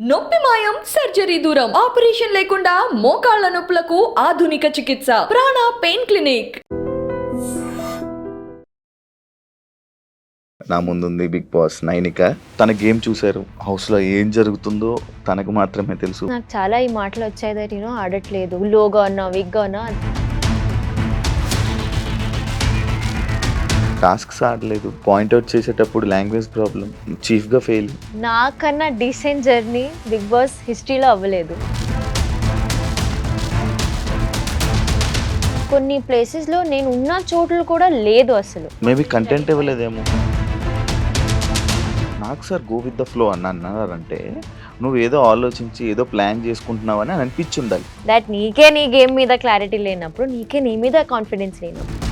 నొప్పి మాయం, సర్జరీ దూరం, ఆపరేషన్ లేకుండా మోకాళ్ల నొప్పులకు ఆధునిక చికిత్స. ప్రాణ పెయిన్ క్లినిక్. నా ముందుంది బిగ్ బాస్ నైనిక. తన గేమ్ చూశారు, హౌస్ లో ఏం జరుగుతుందో తనకు మాత్రమే తెలుసు. నాకు చాలా ఈ మాటలు వచ్చాయి దట్ ఆడట్లేదు, లోగా ఉన్నా, వీక్గా ఉన్నా. టాస్క్స్ ఆడలేదు, పాయింట్అవుట్ చేసేటప్పుడు లాంగ్వేజ్ ప్రాబ్లం, చీఫ్ గా ఫెయిల్. నాకన్నా డీసెంట్ జర్నీ బిగ్ బాస్ హిస్టరీలో అవ్వలేదు. కొన్ని ప్లేసెస్లో నేను ఉన్న చోట్లు కూడా లేదు అసలు. మేబీ కంటెంట్ ఇవ్వలేదేమో. నాకు sir go with the flow అని అన్నారంటే నువ్వు ఏదో ఆలోచించి ఏదో ప్లాన్ చేసుకుంటున్నావు అని అనిపించి ఉండాలి. దట్ నీకే నీ గేమ్ మీద క్లారిటీ లేనప్పుడు, నీకే నీ మీద కాన్ఫిడెన్స్ లేనప్పుడు.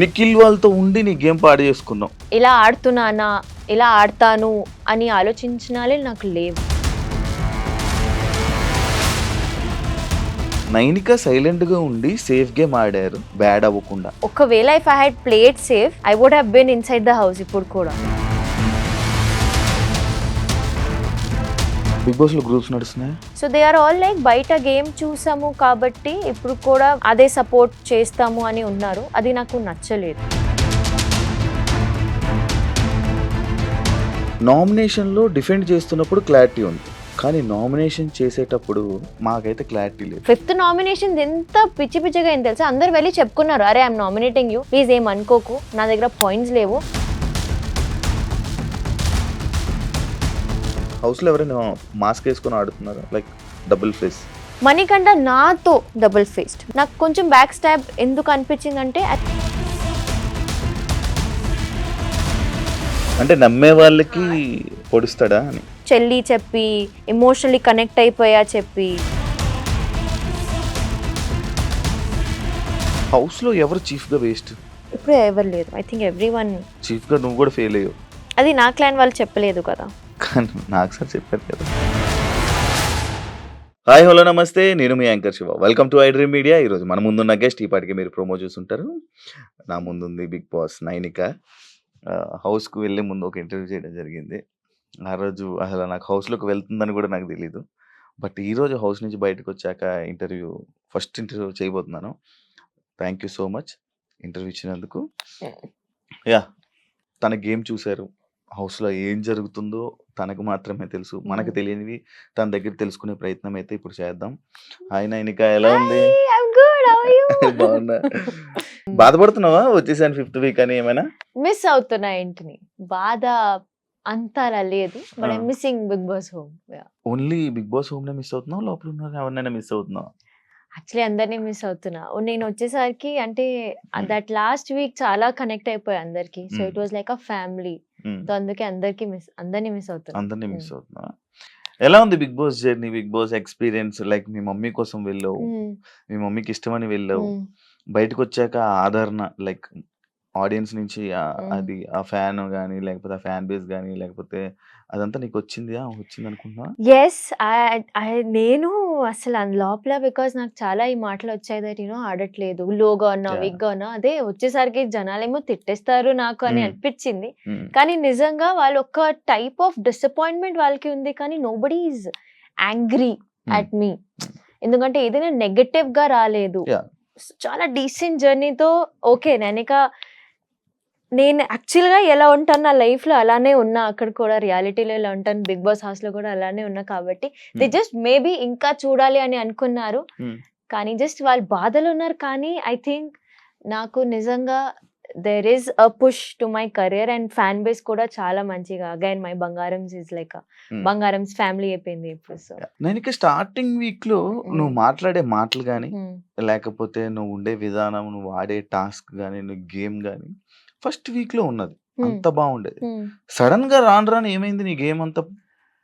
నిఖిల్ వాళ్ళతో ఉండి నీ గేమ్ పాడు చేసుకున్నావు. ఇలా ఆడుతున్నానా, ఇలా ఆడతాను అని ఆలోచించినాలే నాకు లేవు. నైనిక సైలెంట్ గా ఉండి సేఫ్ గేమ్ ఆడారు, బ్యాడ్ అవ్వకుండా. ఒకవేళ if I had played safe, I would have been inside the house ఇప్పుడు కూడా. బిగ్ బాస్ లో గ్రూప్స్ నడుస్తున్నాయి. So they are all like బయట గేమ్ చూసాము కాబట్టి ఇప్పుడు కూడా అదే సపోర్ట్ చేస్తాము అని ఉన్నారు. అది నాకు నచ్చలేదు. నామినేషన్ లో డిఫెండ్ చేస్తున్నప్పుడు క్లారిటీ ఉంది, కానీ నామినేషన్ చేసేటప్పుడు మాకైతే క్లారిటీ లేదు. 5th నామినేషన్ ఎంత పిచ్చి పిచ్చిగా ఏం తెలుసా, అందరు వెళ్ళి చెప్పుకున్నారు, అరే ఐఎమ్ నామినేటింగ్ యూ, ప్లీజ్ ఏం అనుకోకు, నా దగ్గర పాయింట్స్ లేవు. హౌస్ లో ఎవరైనా మాస్క్ వేసుకొని ఆడుతున్నారు, లైక్ డబుల్ ఫేస్. మణికంఠ నాతో డబుల్ ఫేస్డ్. నాకు కొంచెం బ్యాక్ స్టాబ్ ఎందుకు అనిపించిందంటే, అంటే నమ్మే వాళ్ళకి పొడుస్తాడా అని చెల్లి చెప్పి, ఎమోషనల్లీ కనెక్ట్ అయిపోయా చెప్పి. హౌస్ లో ఎవరు చీఫ్ గా వేస్ట్? ఇప్పుడు ఎవరు లేదు. I think every one. Chief గా నువ్వు కూడా ఫెయిల్ అయ్యావు. అది నా క్లాన్ వాళ్ళు చెప్పలేదు కదా. కానీ నాకు సార్ చెప్పారు కదా. హాయ్ హలో నమస్తే, నేను మీ anchor Shiva. Welcome to iDream Media. ఈరోజు మన ముందున్న గెస్ట్, ఈ పాటికి మీరు ప్రోమో చూస్తుంటారు. నా ముందుంది బిగ్ బాస్ నైనిక. హౌస్కు వెళ్ళే ముందు ఒక ఇంటర్వ్యూ చేయడం జరిగింది. ఆ రోజు అసలు నాకు హౌస్లోకి వెళ్తుందని కూడా నాకు తెలీదు. బట్ ఈరోజు హౌస్ నుంచి బయటకు వచ్చాక ఫస్ట్ ఇంటర్వ్యూ చేయబోతున్నాను. Thank you so much interview ఇచ్చినందుకు. యా, తన గేమ్ చూశారు, హౌస్లో ఏం జరుగుతుందో తనకు మాత్రమే తెలుసు. మనకు తెలియనివి తన దగ్గర తెలుసుకునే ప్రయత్నం అయితే ఇప్పుడు చేద్దాం. హాయ్ నైనిక, ఎలా ఉంది? బాగున్నా. బాధపడుతున్నావా వచ్చేసాను 5th వీక్ అని? ఏమైనా మిస్ అవుతున్నా ఇంటిని. బాధ అంతా అలా లేదు, but I missing Bigg Boss home. Only Bigg Boss home నే మిస్ అవుతున్నావు, లోపల ఉన్న ఎవరినైనా మిస్ అవుతున్నావు? యాక్చువల్లీ అందరినీ మిస్ అవుతున్నా. నేను వచ్చేసరికి అంటే దట్ లాస్ట్ వీక్ చాలా కనెక్ట్ అయిపోయా అందరికి. So it was like a family. So అందుకే అందరినీ మిస్ అవుతున్నా. అందరినీ మిస్ అవుతున్నా. ఎలా ఉంది Bigg Boss journey, Bigg Boss experience? Like మీ మమ్మీ కోసం వెళ్ళావు, మీ మమ్మీకి ఇష్టమని వెళ్ళావు, బయటకు వచ్చాక ఆదరణ, లైక్ ఆడియన్స్ నుంచి అది ఆ ఫ్యాన్ కానీ లేకపోతే ఆ ఫ్యాన్ బేస్ కానీ లేకపోతే అదంతా నీకు వచ్చింది అనుకుంటున్నా? ఎస్, నేను అసలు లోపల బికాస్ నాకు చాలా ఈ మాటలు వచ్చాయి దట్ ఆడట్లేదు, లోగా ఉన్నా, వీక్గా ఉన్నా. అదే వచ్చేసరికి జనాలేమో తిట్టేస్తారు నాకు అని అనిపించింది. కానీ నిజంగా వాళ్ళు ఒక టైప్ ఆఫ్ డిసప్పాయింట్మెంట్ వాళ్ళకి ఉంది, కానీ నోబడీ ఈజ్ యాంగ్రీ అట్ మీ. ఎందుకంటే ఏదైనా నెగటివ్ గా రాలేదు. చాలా డీసెంట్ జర్నీతో ఓకే. నేను యాక్చువల్గా ఎలా ఉంటాను నా లైఫ్లో అలానే ఉన్నా, అక్కడ కూడా రియాలిటీలో ఎలా ఉంటాను, బిగ్ బాస్ హౌస్లో కూడా అలానే ఉన్నా. కాబట్టి దే జస్ట్ మేబీ ఇంకా చూడాలి అని అనుకున్నారు, కానీ జస్ట్ వాళ్ళు బాధలు ఉన్నారు. కానీ ఐ థింక్ నాకు నిజంగా there is a push to my career and fan base కూడా చాలా మంచిగా. అగైన్ మై బంగారమ్స్ ఈజ్ లైక్ బంగారమ్స్ ఫ్యామిలీ అయిపోయింది ఇప్పుడు. సో నేను స్టార్టింగ్ వీక్ లో నువ్వు మాట్లాడే మాటలు కానీ లేకపోతే నువ్వు ఉండే విధానం, నువ్వు ఆడే టాస్క్ కానీ, నువ్వు గేమ్ కానీ ఫస్ట్ వీక్ లో ఉన్నది అంత బాగుండేది. సడన్ గా రాను ఏమైంది, నీ గేమ్ అంతా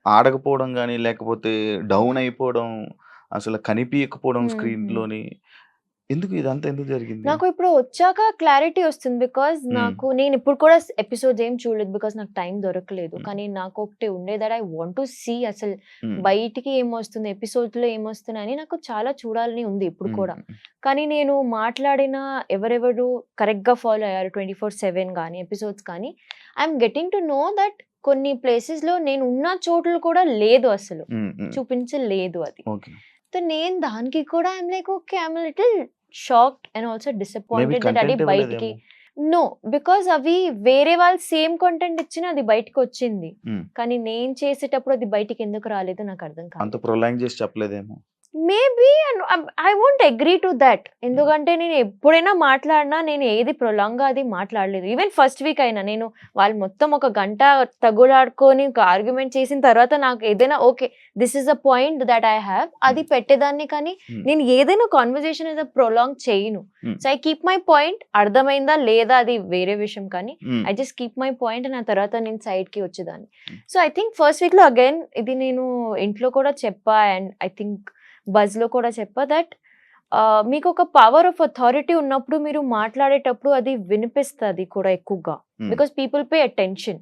ఆడకపోవడం కానీ లేకపోతే డౌన్ అయిపోవడం, అసలు కనిపించకపోవడం స్క్రీన్ లోని, ఇదంతా ఎందుకు జరిగింది? నాకు ఇప్పుడు వచ్చాక క్లారిటీ వస్తుంది. బికాస్ నేను ఇప్పుడు కూడా ఎపిసోడ్స్ ఏం చూడలేదు, బికాస్ నాకు టైం దొరకలేదు. కానీ నాకు ఒకటి ఉండేది, ఐ వాంట్ టు సీ అసలు బయటికి ఏమొస్తుంది, ఎపిసోడ్స్ లో ఏమొస్తున్నాయి అని నాకు చాలా చూడాలని ఉంది ఇప్పుడు కూడా. కానీ నేను మాట్లాడిన ఎవరెవరు కరెక్ట్ గా ఫాలో అయ్యారు 24/7 కానీ ఎపిసోడ్స్ కానీ, I'm getting to know that కొన్ని ప్లేసెస్ లో నేను ఉన్న చోట్లు కూడా లేదు అసలు చూపించలేదు అది. ఓకే. సో నేను దానికి కూడా I'm like okay I'm little shocked and also maybe disappointed that అది కంటెంట్ బయటికి ఇవ్వలేదేమో. నో బికాస్ అవి వేరే వాళ్ళు సేమ్ కంటెంట్ ఇచ్చినా అది బయటకు వచ్చింది, మ్మ్. కానీ నేను చేసేటప్పుడు అది బయటికి ఎందుకు రాలేదు నాకు అర్థం అంత కాదు. ప్రొలాంగ్ చేసి చెప్పలేదేమో. Maybe I won't agree to that, ఎందుకంటే నేను ఎప్పుడైనా మాట్లాడినా నేను ఏది ప్రొలాంగ్ గా అది మాట్లాడలేదు. ఈవెన్ ఫస్ట్ వీక్ అయినా నేను వాళ్ళు మొత్తం ఒక గంట తగులాడుకొని ఒక ఆర్గ్యుమెంట్ చేసిన తర్వాత నాకు ఏదైనా okay this is a point that I have అది పెట్టేదాన్ని, కానీ Hmm. నేను ఏదైనా కాన్వర్జేషన్ ఏదో ప్రొలాంగ్ చేయను. Hmm. So I keep my point, అర్థమైందా లేదా అది వేరే విషయం, కానీ మ్మ్. I just keep my point నా తర్వాత నేను సైడ్ కి వచ్చేదాన్ని. Hmm. So I think first week లో అగైన్ ఇది నేను ఇంట్లో కూడా చెప్పా అండ్ ఐ థింక్ బజ్ లో కూడా చెప్పా దట్ మీకు ఒక పవర్ ఆఫ్ అథారిటీ ఉన్నప్పుడు మీరు మాట్లాడేటప్పుడు అది వినిపిస్తుంది కూడా ఎక్కువగా, Hmm. Because people pay attention.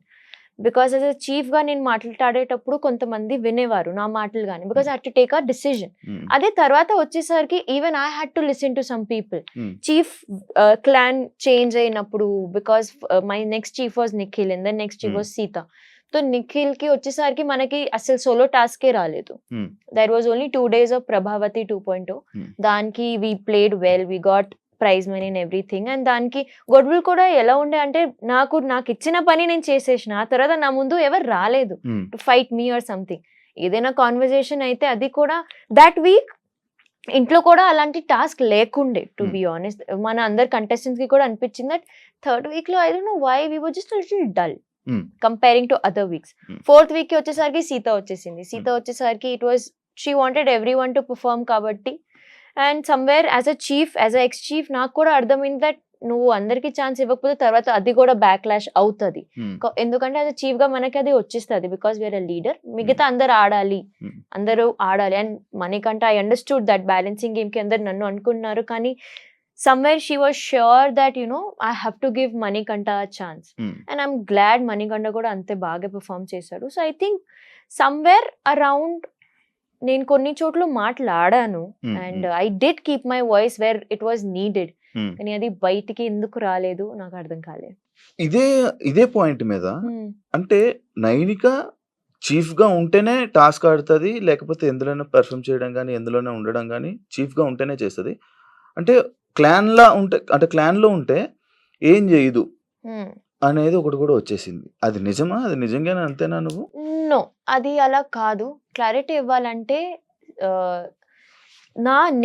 Because as a chief గా నేను మాట్లాడేటప్పుడు కొంతమంది వినేవారు నా మాటలు కానీ, because I had to take a decision. Hmm. అదే తర్వాత వచ్చేసరికి even I had to listen to some people. Hmm. Chief clan change అయినప్పుడు because my next chief was Nikhil and then next chief Hmm. Was Sita. So Nikhil కి వచ్చేసరికి మనకి అసలు solo టాస్కే రాలేదు. Hmm. There was only 2 days of Prabhavati 2.0. Hmm. దానికి we played well, we got prize money and everything. And దానికి గొడవలు కూడా ఎలా ఉండే అంటే నాకు ఇచ్చిన పని నేను చేసేసిన, ఆ తర్వాత నా ముందు ఎవరు రాలేదు మ్మ్. To fight me or something. ఏదైనా కాన్వర్జేషన్ అయితే అది కూడా దట్ వీక్ ఇంట్లో కూడా అలాంటి టాస్క్ లేకుండే టు Hmm. Be honest. మన అందరు కంటెస్టెంట్స్ కి కూడా అనిపించింది దట్ థర్డ్ వీక్ లో I don't know why we were just little dull hmm. Comparing to other weeks. Hmm. Fourth week కి వచ్చేసరికి సీత వచ్చేసింది. సీత వచ్చేసరికి it was she wanted everyone to perform కాబట్టి, and somewhere as a chief as a ex chief నాకు కూడా అర్థమైంది that నువ్వు అందరికి ఛాన్స్ ఇవ్వకపోతే తర్వాత అది కూడా బ్యాక్లాష్ అవుతుంది. మ్మ్. ఎందుకంటే యాజ్ అ చీఫ్ గా మనకి అది వచ్చేస్తుంది బికాస్ వీఆర్ అ లీడర్. మిగతా అందరు ఆడాలి, Hmm. అందరూ ఆడాలి. అండ్ మనకంటే I understood that balancing game కి అందరు నన్ను అనుకున్నారు, కానీ somewhere she was sure that I have to give Manikanta a chance, hmm. and I'm glad Manikanta కూడా అంతే బాగా perform చేశాడు. So I think somewhere around నేను కొన్ని చోట్ల మాట్లాడాను hmm. And I did keep my voice where it was needed, hmm. కానీ అది బయటికి ఎందుకు రాలేదు నాకు అర్థం కాలేదు. ఇదే పాయింట్ మీద అంటే నైనిక చీఫ్ గా ఉంటేనే టాస్క్ ఆడుతుంది, లేకపోతే ఎందులోనే పెర్ఫామ్ చేయడం కానీ ఎందులోనే ఉండడం కానీ చీఫ్ గా ఉంటేనే చేస్తుంది. అంటే క్లాన్ లో ఉంటే ఏం చేయదు అనేది ఒకటి కూడా వచ్చేసింది. అది నిజమా? అది నిజంగానే అంతేనా నువ్వు? నో, అది అలా కాదు. క్లారిటీ ఇవ్వాలంటే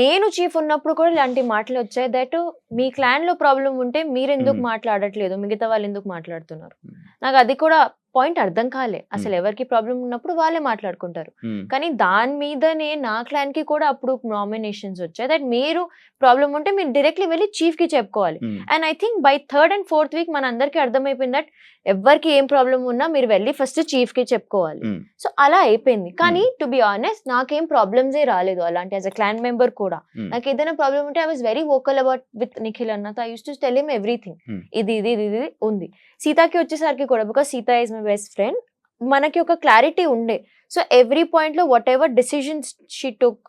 నేను చీఫ్ ఉన్నప్పుడు కూడా ఇలాంటి మాటలు వచ్చాయి దట్ మీ క్లాన్ లో ప్రాబ్లం ఉంటే మీరు ఎందుకు మ్మ్. మాట్లాడట్లేదు, మిగతా వాళ్ళు ఎందుకు మాట్లాడుతున్నారు. మ్మ్. నాకు అది కూడా పాయింట్ అర్థం కాలే. అసలు ఎవరికి ప్రాబ్లం ఉన్నప్పుడు వాళ్ళే మాట్లాడుకుంటారు, మ్మ్. కానీ దాని మీదనే నా క్లాన్ కి కూడా అప్పుడు నామినేషన్స్ వచ్చాయి దట్ మీరు ప్రాబ్లం ఉంటే మీరు డైరెక్ట్లీ వెళ్ళి చీఫ్ కి చెప్పుకోవాలి. మ్మ్. And I think by third and fourth week మన అందరికి అర్థమైపోయింది దట్ ఎవరికి ఏం ప్రాబ్లం ఉన్నా మీరు వెళ్ళి ఫస్ట్ చీఫ్ కి చెప్పుకోవాలి. మ్మ్. సో అలా అయిపోయింది. కానీ టు బి ఆనెస్ట్ నాకేం ప్రాబ్లమ్స్ ఏ రాలేదు అలాంటి యాజ్ అ క్లాన్ మెంబర్ కూడా. మ్మ్. నాకు ఏదైనా ప్రాబ్లం ఉంటే I was very vocal about with Nikhil అన్న. I use to tell him everything, Hmm. ఇది ఇది ఇది ఇది ఉంది. సీతాకి వచ్చేసరికి కూడా because Sita is my best friend, మనకి ఒక క్లారిటీ ఉండే. సో ఎవ్రీ పాయింట్ లో whatever decisions she took,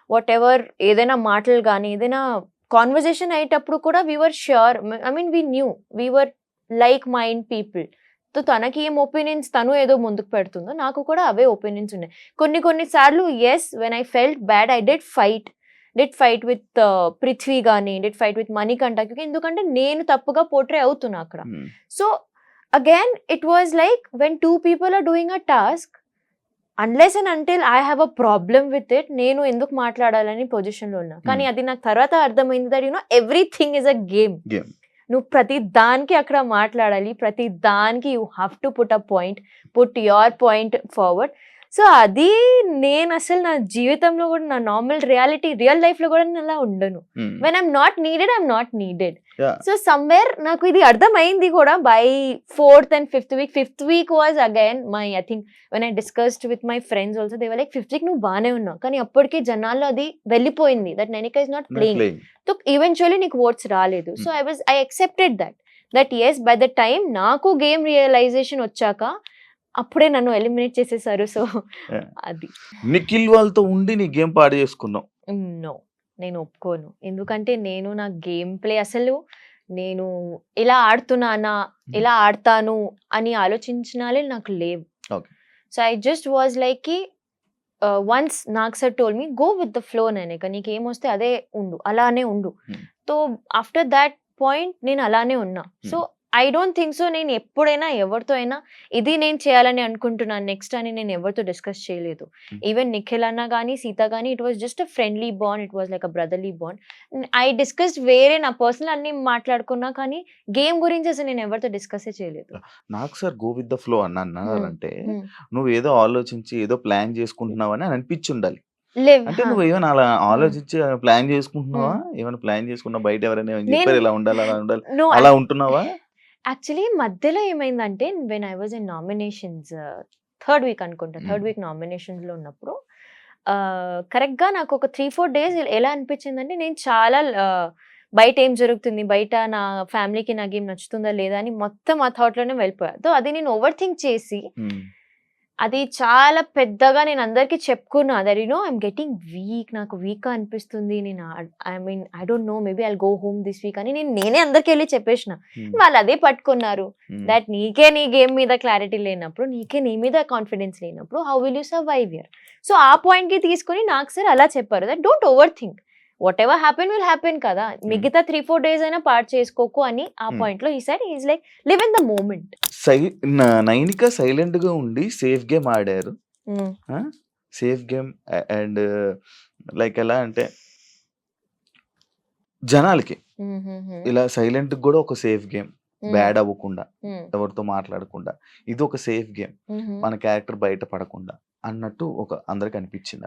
whatever ఏదైనా మాటలు కానీ ఏదైనా కాన్వర్జేషన్ అయ్యేటప్పుడు కూడా we were sure, I mean we knew we were like mind people. So తనకి ఏం ఒపీనియన్స్ తను ఏదో ముందుకు పెడుతుందో నాకు కూడా అవే ఒపీనియన్స్ ఉన్నాయి. కొన్ని సార్లు yes when I felt bad I did fight with Prithvi కానీ డిడ్ ఫైట్ విత్ మణికంఠకి, ఎందుకంటే నేను తప్పుగా పోర్ట్రే అవుతున్నా అక్కడ. మ్మ్. So again it was like when two people are doing a task, unless and until I have a problem with it, నేను ఎందుకు మాట్లాడాలని position లో ఉన్నా. కానీ అది నాకు తర్వాత అర్థమైంది that everything is a game. Game. నువ్వు ప్రతి దానికి అక్కడ మాట్లాడాలి, ప్రతి దానికి you have to put a point, put your point forward. So అది నేను అసలు నా జీవితంలో కూడా నా నార్మల్ రియల్ లైఫ్ లో కూడా నేను అలా ఉండను. మ్మ్. When I'm not needed I'm not needed. Yeah. So somewhere నాకు ఇది అర్థమైంది కూడా by 4th and 5th week. 5th week was again my, I think when I discussed with my friends also, they were like 5th week నువ్వు బానే ఉన్నావు, కానీ అప్పటికి జనాల్లో అది వెళ్ళిపోయింది that Nainika is not Not playing. playing. So eventually నీకు votes రాలేదు. So I accepted that as by the time నాకు గేమ్ రియలైజేషన్ వచ్చాక అప్పుడే నన్ను ఎలిమినేట్ చేసేసారు. So Yeah. అది నిఖిల్ వాళ్ళతో ఉండి నీ గేమ్ పాడు చేసుకున్నావు. నో, నేను ఒప్పుకోను. ఎందుకంటే నేను నా గేమ్ ప్లే అసలు నేను ఇలా ఆడుతున్నానా, ఇలా ఆడతాను అని ఆలోచించినాలే నాకు లేవు. Okay. So I just was like కి once Nag sir told me go with the flow Nainika, నీకేమొస్తే అదే ఉండు, అలానే ఉండు. సో ఆఫ్టర్ దాట్ పాయింట్ నేను అలానే ఉన్నా. So I don't think so నేను ఎప్పుడైనా ఎవరితో అయినా ఇది నేను చేయాలని అనుకుంటున్నాను నెక్స్ట్ అని నేను ఎవరితో డిస్కస్ చేయలేదు. ఈవెన్ నిఖిల్ అన్న కానీ సీత కానీ it was just a friendly bond, it was like a brotherly bond. I discuss వేరే నా పర్సనల్ అన్ని మాట్లాడుకున్నా కానీ గేమ్ గురించి అసలు నేను ఎవరితో డిస్కస్ చేయలేదు. నాకు sir go with the flow అన్నారంటే నువ్వు ఏదో ఆలోచించి ఏదో ప్లాన్ చేసుకుంటున్నావని అనిపించి ఉండాలి. అంటే నువ్వు ఏమైనా అలా ఆలోచించి ప్లాన్ చేసుకుంటున్నావా? ఏమైనా ప్లాన్ చేసుకున్నావా? బయట ఎవరైనా ఏమైనా చెప్పారు ఇలా ఉండాలి అలా ఉండాలి అలా ఉంటున్నావా? యాక్చువల్లీ మధ్యలో ఏమైందంటే when I was in nominations third week అనుకుంటా, థర్డ్ వీక్ నామినేషన్స్ లో ఉన్నప్పుడు కరెక్ట్ గా నాకు ఒక 3-4 days ఎలా అనిపించిందంటే నేను చాలా బయట ఏం జరుగుతుంది, బయట నా ఫ్యామిలీకి నాకు ఏం నచ్చుతుందా లేదా అని మొత్తం ఆ థాట్ లోనే వెళ్ళిపోయా. సో అది నేను ఓవర్ థింక్ చేసి అది చాలా పెద్దగా నేను అందరికి చెప్పుకున్నా that you know I'm getting week, నాకు వీక్ అనిపిస్తుంది, నేను I mean I don't know maybe I'll go home this week అని నేనే అందరికి వెళ్ళి చెప్పేసిన. వాళ్ళు అదే పట్టుకున్నారు దట్ నీకే నీ గేమ్ మీద క్లారిటీ లేనప్పుడు, నీకే నీ మీద కాన్ఫిడెన్స్ లేనప్పుడు how will you survive here. So ఆ పాయింట్ కి తీసుకొని నాకు సార్ అలా చెప్పారు that don't over think, what ever happen will happen కదా, మిగతా 3-4 days అయినా పార్ట్ చేసుకోకు అని ఆ పాయింట్ లో ఈ side is like live in the moment. Nainika silent గా ఉండి సేఫ్ గేమ్ ఆడారు. సేఫ్ గేమ్ అండ్ లైక్ ఎలా అంటే జనాలకి ఇలా సైలెంట్ కూడా ఒక సేఫ్ గేమ్, బ్యాడ్ అవ్వకుండా ఎవరితో మాట్లాడకుండా ఇది ఒక సేఫ్ గేమ్, మన క్యారెక్టర్ బయట పడకుండా అన్నట్టు ఒక అందరికి అనిపించింది.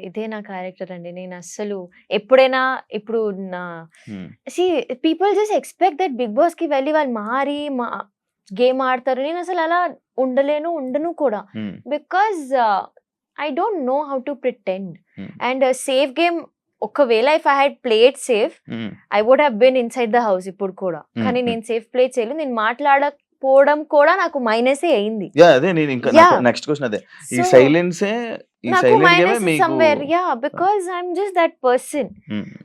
ఇదే నా క్యారెక్టర్ అండి. నేను అస్సలు ఎప్పుడైనా ఇప్పుడు నా people just expect that Bigg Boss కి వెళ్ళి వాళ్ళు మారి గేమ్ ఆడతారు. నేను అసలు అలా ఉండను కూడా. Because I don't know how to pretend. And safe game ఒకవేళ if I had played safe I would have been inside the house ఇప్పుడు కూడా. కానీ నేను సేఫ్ ప్లే చేయలేదు. నేను మాట్లాడకపోవడం కూడా నాకు మైనసే అయింది. అదే నేను ఇంకా నెక్స్ట్ క్వశ్చన్ అదే, ఈ సైలెన్సే నాకు minus somewhere. Yeah, because I'm just that person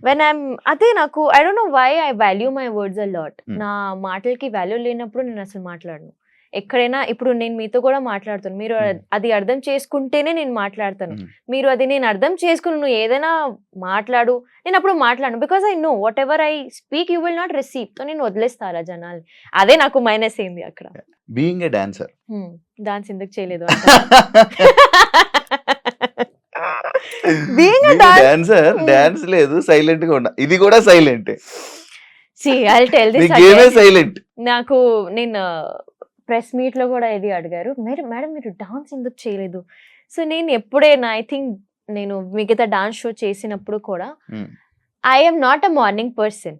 when I'm అదే నాకు I don't know why I value my words a lot. నా మాటలకి వాల్యూ లేనప్పుడు నేను అసలు మాట్లాడను. ఎక్కడైనా ఇప్పుడు నేను మీతో కూడా మాట్లాడుతాను, మీరు అది అర్థం చేసుకుంటేనే నేను మాట్లాడతాను. మీరు అది నేను అర్థం చేసుకుని నువ్వు ఏదైనా మాట్లాడు, నేను అప్పుడు మాట్లాడను. Because I know what ever I speak you will not receive. So నేను వదిలేస్తా అలా జనాల్ని. అదే నాకు మైనస్ అయింది అక్కడ. బీయింగ్ ఏ డాన్సర్, డాన్స్ ఎందుకు చేయలేదు డాన్స్ లేదు, సైలెంట్ గా ఉన్నా, ఇది కూడా సైలెంట్. సైలెంట్. నాకు నేను ప్రెస్ మీట్ లో కూడా ఇది అడిగారు, మేడం మీరు డాన్స్ ఎందుకు చేయలేదు. సో నేను ఎప్పుడైనా ఐ థింక్ నేను మిగతా డాన్స్ షో చేసినప్పుడు కూడా I'm not a morning person.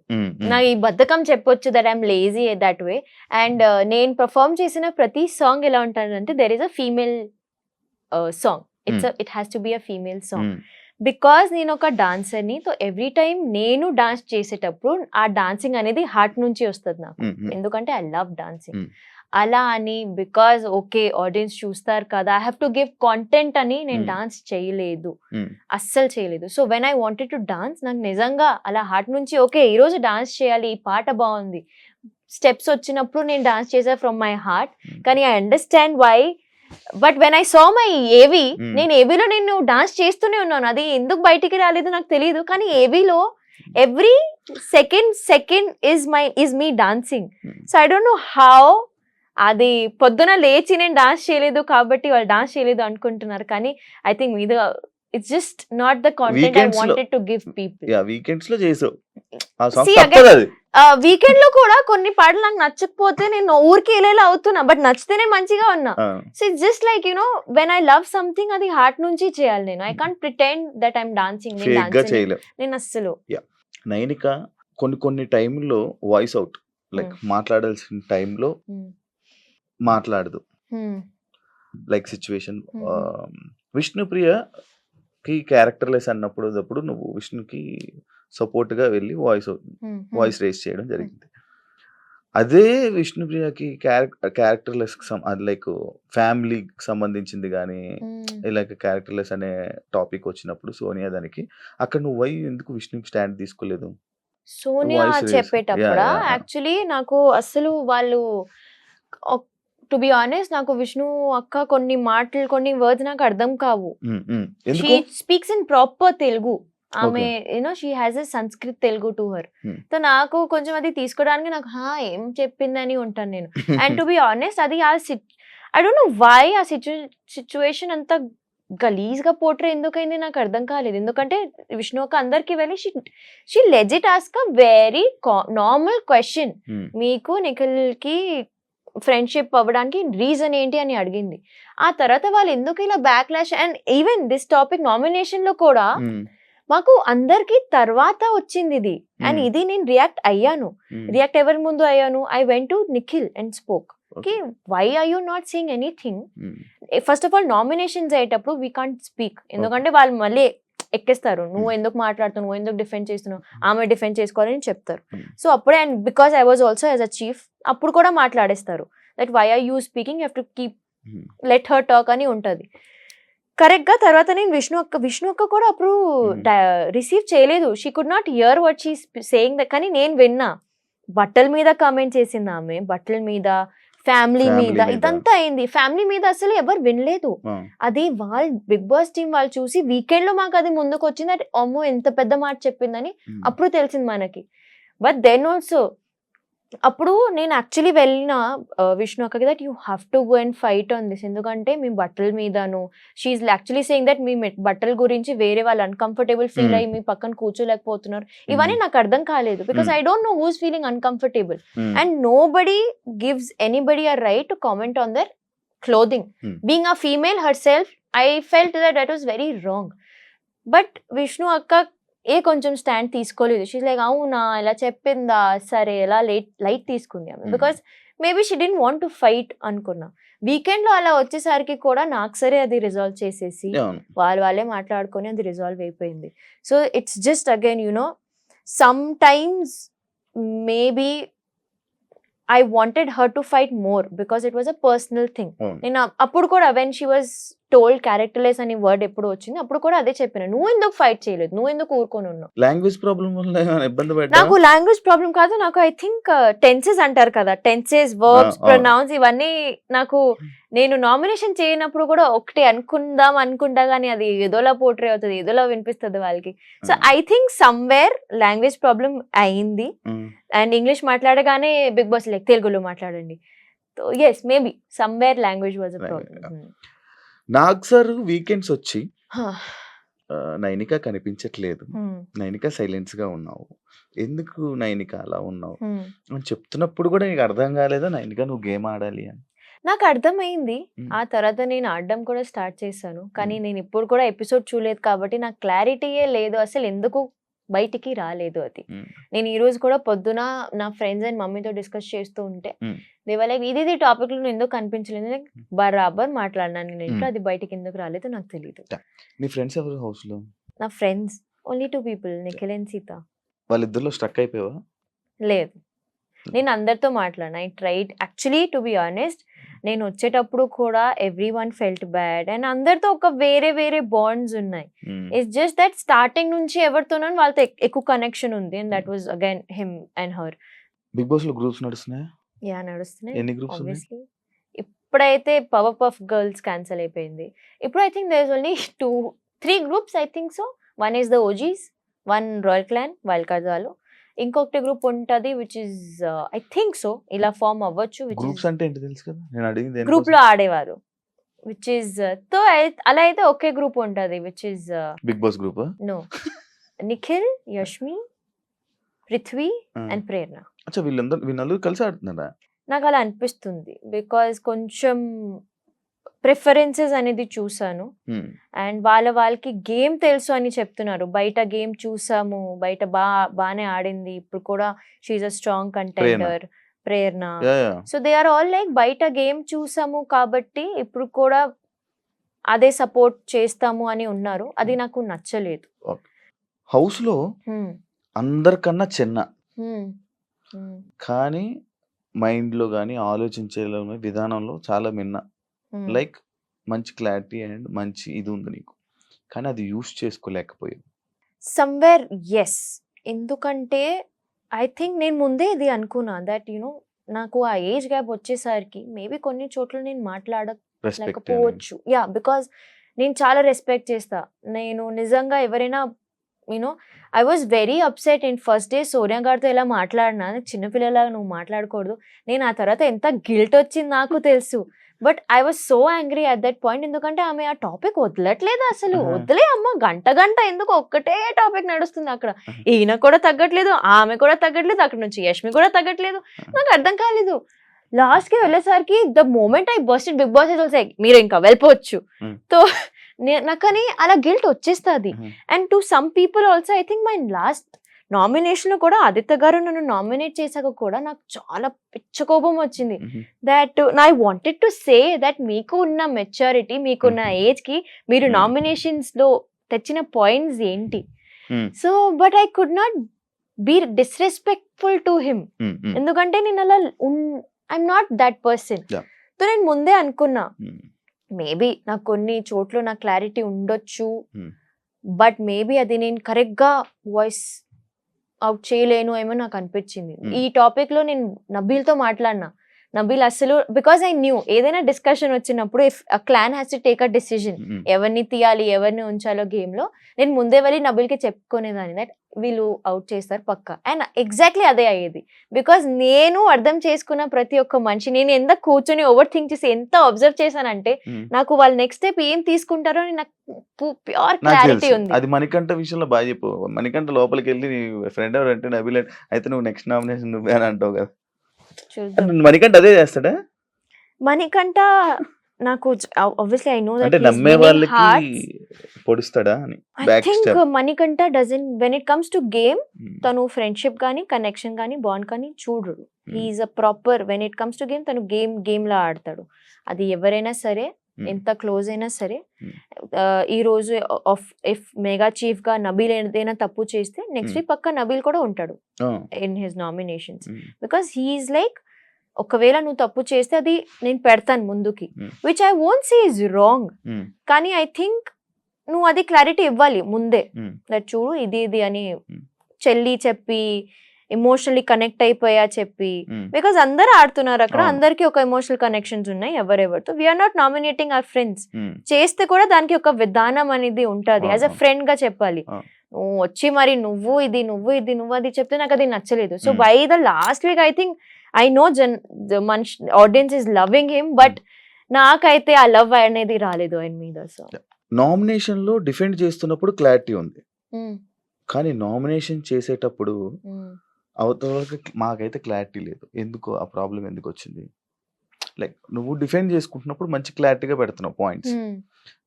నాకు ఈ బద్ధకం చెప్పొచ్చు that I'm lazy that way. And నేను పర్ఫార్మ్ చేసిన ప్రతి సాంగ్ ఎలా ఉంటానంటే there is a female song, it has to be a female song. Because నేను ఒక డాన్సర్ని, సో ఎవ్రీ టైం నేను డాన్స్ చేసేటప్పుడు ఆ డాన్సింగ్ అనేది హార్ట్ నుంచి వస్తుంది నాకు, ఎందుకంటే ఐ లవ్ డాన్సింగ్. అలా అని బికాజ్ ఓకే ఆడియన్స్ చూస్తారు కదా I have to give content అని నేను డాన్స్ చేయలేదు, అస్సలు చేయలేదు. So when I wanted to dance, నాకు నిజంగా అలా హార్ట్ నుంచి ఓకే ఈరోజు డాన్స్ చేయాలి, ఈ పాట బాగుంది, స్టెప్స్ వచ్చినప్పుడు నేను డాన్స్ చేసా ఫ్రమ్ మై హార్ట్. కానీ I understand why, but when I saw my AV, నేను ఏవిలో నేను డాన్స్ చేస్తూనే ఉన్నాను, అది ఎందుకు బయటికి రాలేదు నాకు తెలియదు. కానీ ఏవిలో every second is me dancing. So I don't know how, అది పొద్దున లేచి నేను డాన్స్ చేయలేదు కాబట్టి వాళ్ళు డాన్స్ చేయలేదు అనుకుంటున్నారు. కానీ ఐ థింక్ మీద it's just not the content I wanted to give people. Weekends లో చేసావు, వీకెండ్ లో కూడా కొన్ని పాటలు నాకు నచ్చకపోతే నేను ఊరికి వెళ్ళేలా అవుతున్నా, బట్ నచ్చితేనే మంచిగా ఉన్నా. So it's just like you know when I love something అది హార్ట్ నుంచి చేయాలి. నేను I can't pretend that I'm dancing. నేను అస్సలు. నైనిక కొన్ని టైంలో వాయిస్ అవుట్, లైక్ మాట్లాడాల్సిన టైంలో మాట్లాడదు, లైక్ సిచ్యువేషన్. విష్ణుప్రియకి క్యారెక్టర్లెస్ అన్నప్పుడు నువ్వు విష్ణుకి సపోర్ట్ గా వెళ్ళి వాయిస్ రేస్ చేయడం జరిగింది. అదే విష్ణుప్రియకి క్యారెక్టర్లెస్ లైక్ ఫ్యామిలీకి సంబంధించింది కానీ లైక్ క్యారెక్టర్లెస్ అనే టాపిక్ వచ్చినప్పుడు సోనియా దానికి అక్కడ నువ్వు ఎందుకు విష్ణుకి స్టాండ్ తీసుకోలేదు? Sonia voice raise. చెప్పేటప్పుడా యాహ్! యాక్చువల్లీ నాకు అస్సలు వాళ్ళు టు బి ఆనెస్ట్ నాకు విష్ణు అక్క కొన్ని మాటలు కొన్ని వర్డ్స్ నాకు అర్థం కావు. ఎందుకు? She speaks in proper Telugu. ఆమె okay. She has a Sanskrit Telugu to her. Hmm. సో నాకు కొంచెం అది తీసుకోవడానికి నాకు ఏం చెప్పిందని ఉంటాను నేను. అండ్ టు బి ఆనెస్ట్ అది ఐ డోంట్ నో వై ఆ సిచ్యువేషన్ అంతా గలీజ్ గా పోర్ట్రే ఎందుకైంది నాకు అర్థం కాలేదు. ఎందుకంటే విష్ణు అక్క అందరికి వెళ్ళి she legit ask a very normal question. Hmm. మీకు నిఖిల్ కి ఫ్రెండ్షిప్ అవ్వడానికి రీజన్ ఏంటి అని అడిగింది. ఆ తర్వాత వాళ్ళు ఎందుకు ఇలా backlash and even this topic nomination లో కూడా Hmm. మాకు అందరికి తర్వాత వచ్చింది ఇది. And Hmm. ఇది నేను రియాక్ట్ అయ్యాను. Hmm. రియాక్ట్ ఎవరి ముందు అయ్యాను? I went to Nikhil and spoke. Okay. Why are you not saying anything? Hmm. First of all nominations అయ్యేటప్పుడు వీ కాంట్ స్పీక్. ఎందుకంటే వాళ్ళు మళ్ళీ ఎక్కేస్తారు. నువ్వు ఎందుకు మాట్లాడుతున్నావు, నువ్వు ఎందుకు డిఫెండ్ చేస్తున్నావు, ఆమె డిఫెండ్ చేసుకోవాలని చెప్తారు. Hmm. సో అప్పుడే and because I was also as a chief అప్పుడు కూడా మాట్లాడేస్తారు. That why are you speaking, you have to keep Hmm. Let her talk అని ఉంటుంది. కరెక్ట్ గా తర్వాత నేను విష్ణు అక్క కూడా అప్పుడు రిసీవ్ చేయలేదు. She could not here what she saying that. కానీ నేను విన్నా బట్టల మీద కామెంట్ చేసింది ఆమె, బట్టల మీద, ఫ్యామిలీ Family మీద మీద. ఇదంతా అయింది. ఫ్యామిలీ మీద అసలు ఎవరు వినలేదు. Ah. అది వాళ్ళు బిగ్ బాస్ టీం వాళ్ళు చూసి వీకెండ్ లో మాకు అది ముందుకు వచ్చింది. అంటే అమ్మో ఎంత పెద్ద మాట చెప్పిందని Hmm. అప్పుడు తెలిసింది మనకి. బట్ దెన్ ఆల్సో అప్పుడు నేను యాక్చువల్లీ వెళ్ళిన విష్ణు అక్కకి that you have to go and fight on this. ఎందుకంటే మీ బట్టల మీదను షీఈ్ యాక్చువల్లీ సేయింగ్ దట్ మీ బట్టల గురించి వేరే వాళ్ళు అన్కంఫర్టబుల్ ఫీల్ అయ్యి మీ పక్కన కూర్చోలేకపోతున్నారు. ఇవన్నీ నాకు అర్థం కాలేదు. Because I don't know who's feeling uncomfortable Hmm. And nobody gives anybody a right to comment on their clothing. Hmm. Being a female herself I felt that was very wrong. But Vishnu అక్క కొంచెం stand తీసుకోలేదు. She's like అవునా ఇలా చెప్పిందా, సరే ఎలా light తీసుకుంది ఆమె. Because maybe she didn't want to fight అనుకున్నా. వీకెండ్ లో అలా వచ్చేసరికి కూడా నాకు సరే అది రిజాల్వ్ చేసేసి Yeah. వాళ్ళే మాట్లాడుకొని అది రిజాల్వ్ అయిపోయింది. So it's just again some times maybe I wanted her to fight more because it was a personal thing. అవును. నేను అప్పుడు కూడా when she was told characterless అని వర్డ్ ఎప్పుడు వచ్చింది అప్పుడు కూడా అదే చెప్పిన, నువ్వు ఎందుకు ఫైట్ చేయలేదు, నువ్వు ఎందుకు ఊరుకొని ఉన్నావు. లాంగ్వేజ్ ప్రాబ్లం వల్ల ఏమైనా ఇబ్బంది పడ్డా? నాకు లాంగ్వేజ్ ప్రాబ్లం కాదు, నాకు ఐ థింక్ టెన్సెస్ అంటారు కదా, టెన్సెస్, వర్బ్స్, ప్రొనౌన్స్ ఇవన్నీ నాకు నేను నామినేషన్ చేయనప్పుడు కూడా ఒకటి అనుకుంటా కానీ అది ఏదోలా పోర్ట్రే అవుతుంది, ఏదోలా వినిపిస్తుంది వాళ్ళకి. So I think somewhere language problem అయింది. అండ్ ఇంగ్లీష్ మాట్లాడగానే బిగ్ బాస్ లైక్ తెలుగులో మాట్లాడండి. So yes maybe somewhere language was a problem. నాకు సార్ వీకెండ్స్ వచ్చి నైనిక కనిపించట్లేదు, నైనిక సైలెన్స్ గా ఉన్నావు, ఎందుకు నైనిక అలా ఉన్నావు అని చెప్తున్నప్పుడు కూడా నీకు అర్థం కాలేదా నైనిక నువ్వు గేమ్ ఆడాలి అని? నాకు అర్థమైంది. ఆ తర్వాత నేను ఆడడం కూడా స్టార్ట్ చేశాను. కానీ నేను ఇప్పుడు కూడా ఎపిసోడ్ చూడలేదు కాబట్టి నాకు క్లారిటీయే లేదు అసలు ఎందుకు బయటికి రాలేదు అది. నేను ఈ రోజు కూడా పొద్దున నా ఫ్రెండ్స్ అండ్ మమ్మీతో డిస్కస్ చేస్తూ ఉంటే దేవాలయ ఇది టాపిక్ లో ఎందుకు కనిపించలేదు, బరాబర్ మాట్లాడినాను నేను ఇంట్లో, అది బయటికి ఎందుకు రాలేదు నాకు తెలియదు. నీ ఫ్రెండ్స్ ఎవరు హౌస్ లో? నా friends only 2 people, Nikhil and Sita. వాళ్ళిద్దరిలో స్ట్రక్ అయిపోయావా? లేదు, నేను అందరితో మాట్లాడినా. I tried actually to be honest. నేను వచ్చేటప్పుడు కూడా everyone felt bad and అందరితో ఒక వేరే వేరే బాండ్స్ ఉన్నాయి. ఇట్స్ జస్ట్ దట్ స్టార్టింగ్ నుంచి ఎవరితోనో వాళ్ళతో ఎక్కువ కనెక్షన్ ఉంది and that was again him and her. Bigg Boss లో గ్రూప్స్ నడుస్తున్నాయా? యా నడుస్తున్నాయి. ఎన్ని గ్రూప్స్ ఉన్నాయి? ఆబ్వియస్లీ ఇప్పుడైతే పవర్ పఫ్ గర్ల్స్ క్యాన్సిల్ అయిపోయింది. ఇప్పుడు I think there is only 2-3 groups I think so. One is the OGs, one royal clan wild cards వాళ్ళు, ఇంకొకటి గ్రూప్ ఉంటది which is I think so ఇలా ఫామ్ అవ్వచ్చు. Groups అంటే ఏంటి తెలుసు కదా, నేను అడిగింది గ్రూప్ లో ఆడేవారు విచ్ ఇస్ తో అలా అయితే ఒకే గ్రూప్ ఉంటది which is big boss group. No, Nikhil, Yashmi, Prithvi and Prerana. అచ్చా వీళ్ళందరూ కలిసి ఆడుతున్నారా? నాకు అలా అనిపిస్తుంది బికాజ్ కొంచెం ప్రిఫరెన్సెస్ అనేది చూసాను అండ్ వాళ్ళకి గేమ్ తెలుసు అని చెప్తున్నారు. బయట గేమ్ చూసాము, బయట బానే ఆడింది, ఇప్పుడు కూడా she's a strong contender Prerana. So they are all like బయట గేమ్ చూసాము కాబట్టి ఇప్పుడు కూడా అదే సపోర్ట్ చేస్తాము అని ఉన్నారు. అది నాకు నచ్చలేదు. హౌస్ లో అందరికన్నా చిన్న కానీ మైండ్ లో కానీ ఆలోచించే విధానంలో చాలా మిన్న, లైక్ మంచి క్లారిటీ అండ్ మంచి ఇది ఉంది నీకు, కానీ అది యూస్ చేసుకోలేకపోయావు. సమ్వేర్ ఎస్, ఎందుకంటే ఐ థింక్ నేను ముందే ఇది అనుకున్నా దట్ నాకు ఆ ఏజ్ గ్యాప్ వచ్చేసరికి మేబీ కొన్ని చోట్ల నేను రెస్పెక్ట్ మాట్లాడలేకపోవచ్చు. యా, బికాజ్ నేను చాలా రెస్పెక్ట్ చేస్తా. నేను నిజంగా ఎవరైనా I was very upset in first day Sonia గారితో ఎలా మాట్లాడినా, చిన్నపిల్లలాగా నువ్వు మాట్లాడకూడదు. నేను ఆ తర్వాత ఎంత గిల్ట్ వచ్చింది నాకు తెలుసు. But I was so angry at that point. ఎందుకంటే ఆమె ఆ టాపిక్ వదలట్లేదు అసలు. వదిలే అమ్మ, గంట ఎందుకు ఒక్కటే టాపిక్ నడుస్తుంది అక్కడ. ఈయన కూడా తగ్గట్లేదు, ఆమె కూడా తగ్గట్లేదు, అక్కడ నుంచి యష్మి కూడా తగ్గట్లేదు. నాకు అర్థం కాలేదు. లాస్ట్ కి వెళ్ళేసరికి the moment I bust Bigg Boss మీరు ఇంకా వెళ్ళిపోవచ్చు. సో నాకు అని అలా గిల్ట్ వచ్చేస్తుంది. And to some people also I think my last nomination లో కూడా ఆదిత్య గారు నన్ను నామినేట్ చేశాక కూడా నాకు చాలా పిచ్చ కోపం వచ్చింది. That I wanted to say that మీకు ఉన్న మెచ్యూరిటీ, మీకున్న ఏజ్ కి మీరు నామినేషన్స్ లో తెచ్చిన పాయింట్స్ ఏంటి? So but I could not be disrespectful to him. ఎందుకంటే నేను అలా I'm not that person. So నేను ముందే అనుకున్నా మేబీ నాకు కొన్ని చోట్ల నా క్లారిటీ ఉండొచ్చు, బట్ మేబీ అది నేను కరెక్ట్ గా వాయిస్ అవుట్ చేయలేను ఏమో నాకు అనిపించింది. ఈ టాపిక్ లో నేను నబీల్తో మాట్లాడినా. నబీల్ అసలు, బికాస్ ఐ న్యూ ఏదైనా డిస్కషన్ వచ్చినప్పుడు if a clan has to take a decision, ఎవరిని తీయాలి ఎవరిని ఉంచాలో గేమ్ లో, నేను ముందే వెళ్ళి నబీల్కి చెప్పుకునేదాన్ని దట్ వీళ్ళు అవుట్ చేస్తారు పక్కా. అండ్ ఎగ్జాక్ట్లీ అదే అయ్యేది. బికాస్ నేను అర్థం చేసుకున్న ప్రతి ఒక్క మనిషి, నేను ఎంత కూర్చొని ఓవర్ థింక్ చేసి ఎంత అబ్జర్వ్ చేశానంటే నాకు వాళ్ళు నెక్స్ట్ స్టెప్ ఏం తీసుకుంటారో అని నాకు ప్యూర్ క్లారిటీ ఉంది. అది మణికంఠ విషయంలో బాగా చెప్పు. మణికంఠ లోపలికి వెళ్ళి నీ ఫ్రెండ్ ఎవరంటే నబీల్ అయితే నువ్వు నెక్స్ట్ నామినేషన్ నువ్వే అని అంటావు కదా. మణికంఠ అదే చేస్తాడా? మణికంఠ నాకు obviously I know that అంటే he's నమ్మే winning వాళ్ళకి hearts. పొడుస్తాడా అని I back think step. Manikanta doesn't, when it comes to game, తను ఫ్రెండ్షిప్ కానీ కనెక్షన్ కానీ బాండ్ కానీ చూడరు. He's a proper, when it comes to game తను గేమ్ లా ఆడతాడు. అది ఎవరైనా సరే, ఎంత క్లోజ్ అయినా సరే. ఈ రోజు ఇఫ్ మెగా చీఫ్ గా నబీల్ ఏదైనా తప్పు చేస్తే నెక్స్ట్ వీక్ పక్క నబీల్ కూడా ఉంటాడు in his nominations. Because he's like, ఒకవేళ నువ్వు తప్పు చేస్తే అది నేను పెడతాను ముందుకి, which I won't say is wrong. కానీ ఐ థింక్ నువ్వు అది క్లారిటీ ఇవ్వాలి ముందే, దట్ చూడు ఇది అని చెల్లి చెప్పి ఎమోషనల్లీ కనెక్ట్ అయిపోయా చెప్పి. బికాస్ అందరూ ఆడుతున్నారు అక్కడ, అందరికి ఒక ఎమోషనల్ కనెక్షన్స్ ఉన్నాయి ఎవరెవరితో. We're not nominating our friends. చేస్తే కూడా దానికి ఒక విధానం అనేది ఉంటుంది. యాజ్ అ ఫ్రెండ్ గా చెప్పాలి. నువ్వు వచ్చి మరి నువ్వు అది చెప్తే నాకు అది నచ్చలేదు. So by the last week I think I know audience is loving him, but నాకైతే ఆ లవ్ అనేది రాలేదు ఆయన మీద. సో నామినేషన్ లో డిఫెండ్ చేస్తున్నప్పుడు క్లారిటీ ఉంది, కానీ నామినేషన్ చేసేటప్పుడు అవతలకి మాకైతే క్లారిటీ లేదు. ఎందుకు ఆ ప్రాబ్లం ఎందుకు వచ్చింది? లైక్ నువ్వు డిఫెండ్ చేసుకుంటున్నప్పుడు మంచి క్లారిటీగా పెడుతున్నావు పాయింట్స్,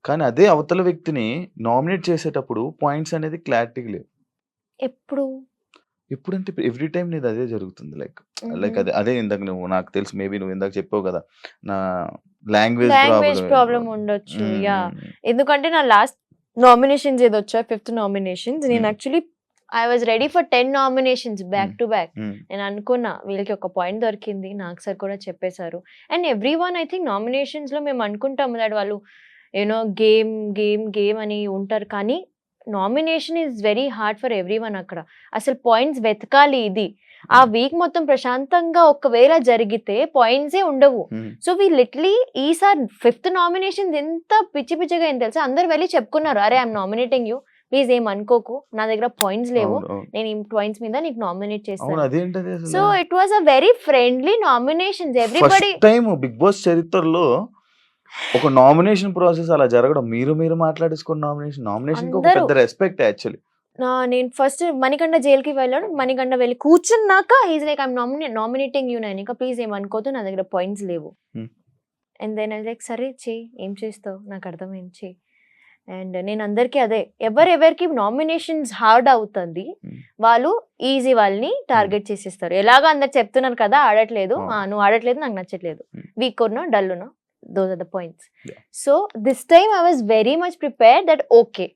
కానీ అదే అవతల వ్యక్తిని నామినేట్ చేసేటప్పుడు పాయింట్స్ అనేది క్లారిటీ లేవు. ఎప్పుడంటే ఎవ్రీ టైం నీది అదే జరుగుతుంది. లైక్ అదే ఇందాక నువ్వు, నాకు తెలుసు మేబీ నువ్వు ఇందాక చెప్పావు కదా, నా లాంగ్వేజ్ ప్రాబ్లం ఉండొచ్చు. యా, ఎందుకంటే నా లాస్ట్ నామినేషన్స్ ఏదో వచ్చా 5th నామినేషన్స్, నేను actually I was ready for 10 nominations back to back. నేను అనుకున్నా వీళ్ళకి ఒక పాయింట్ దొరికింది, నాకు సార్ కూడా చెప్పేశారు. And every one I think nominations లో మేము అనుకుంటాము దట్ వాళ్ళు గేమ్ అని ఉంటారు, కానీ nomination is very hard for every one. అక్కడ అసలు పాయింట్స్ వెతకాలి. ఇది ఆ వీక్ మొత్తం ప్రశాంతంగా ఒకవేళ జరిగితే పాయింట్సే ఉండవు. సో వీ లిటలీ ఈసారి 5th నామినేషన్ ఎంత పిచ్చిగా ఏం తెలుసా, అందరు వెళ్ళి చెప్పుకున్నారు, అరే ఐఎమ్ నామినేటింగ్ యూ, ప్లీజ్ ఏం అనుకోకు, నా దగ్గర పాయింట్స్ లేవు, నేను ఈ పాయింట్స్ మీద నీకు నామినేట్ చేస్తాను. So it was a very friendly nominations. Everybody time Bigg Boss చరిత్రలో ఒక నామినేషన్ ప్రాసెస్ అలా జరగడం, మీరు మాట్లాడేసుకున్న నామినేషన్ ఒక పెద్ద రెస్పెక్ట్ యాక్చువల్లీ. నేను ఫస్ట్ మణికంఠ జైలుకి వెళ్ళాడు, మణికంఠ వెళ్ళి కూర్చున్నాక he's like I'm nominating you Nainika, please ఏమనుకోదు, నా దగ్గర పాయింట్స్ లేవు. అండ్ దెన్ ఐ లైక్ సరే చెయ్యి, ఏం చేస్తావు నాకు అర్థమైంది చెయ్యి. అండ్ నేను అందరికీ అదే, ఎవరెవరికి నామినేషన్స్ హార్డ్ అవుతుంది వాళ్ళు ఈజీ వాళ్ళని టార్గెట్ చేసేస్తారు. ఎలాగో అందరు చెప్తున్నారు కదా ఆడట్లేదు, నువ్వు ఆడట్లేదు, నాకు నచ్చట్లేదు, వీక్ ఉన్నా డల్ ఉన్నా, those are the points. So this time I was very much prepared that okay,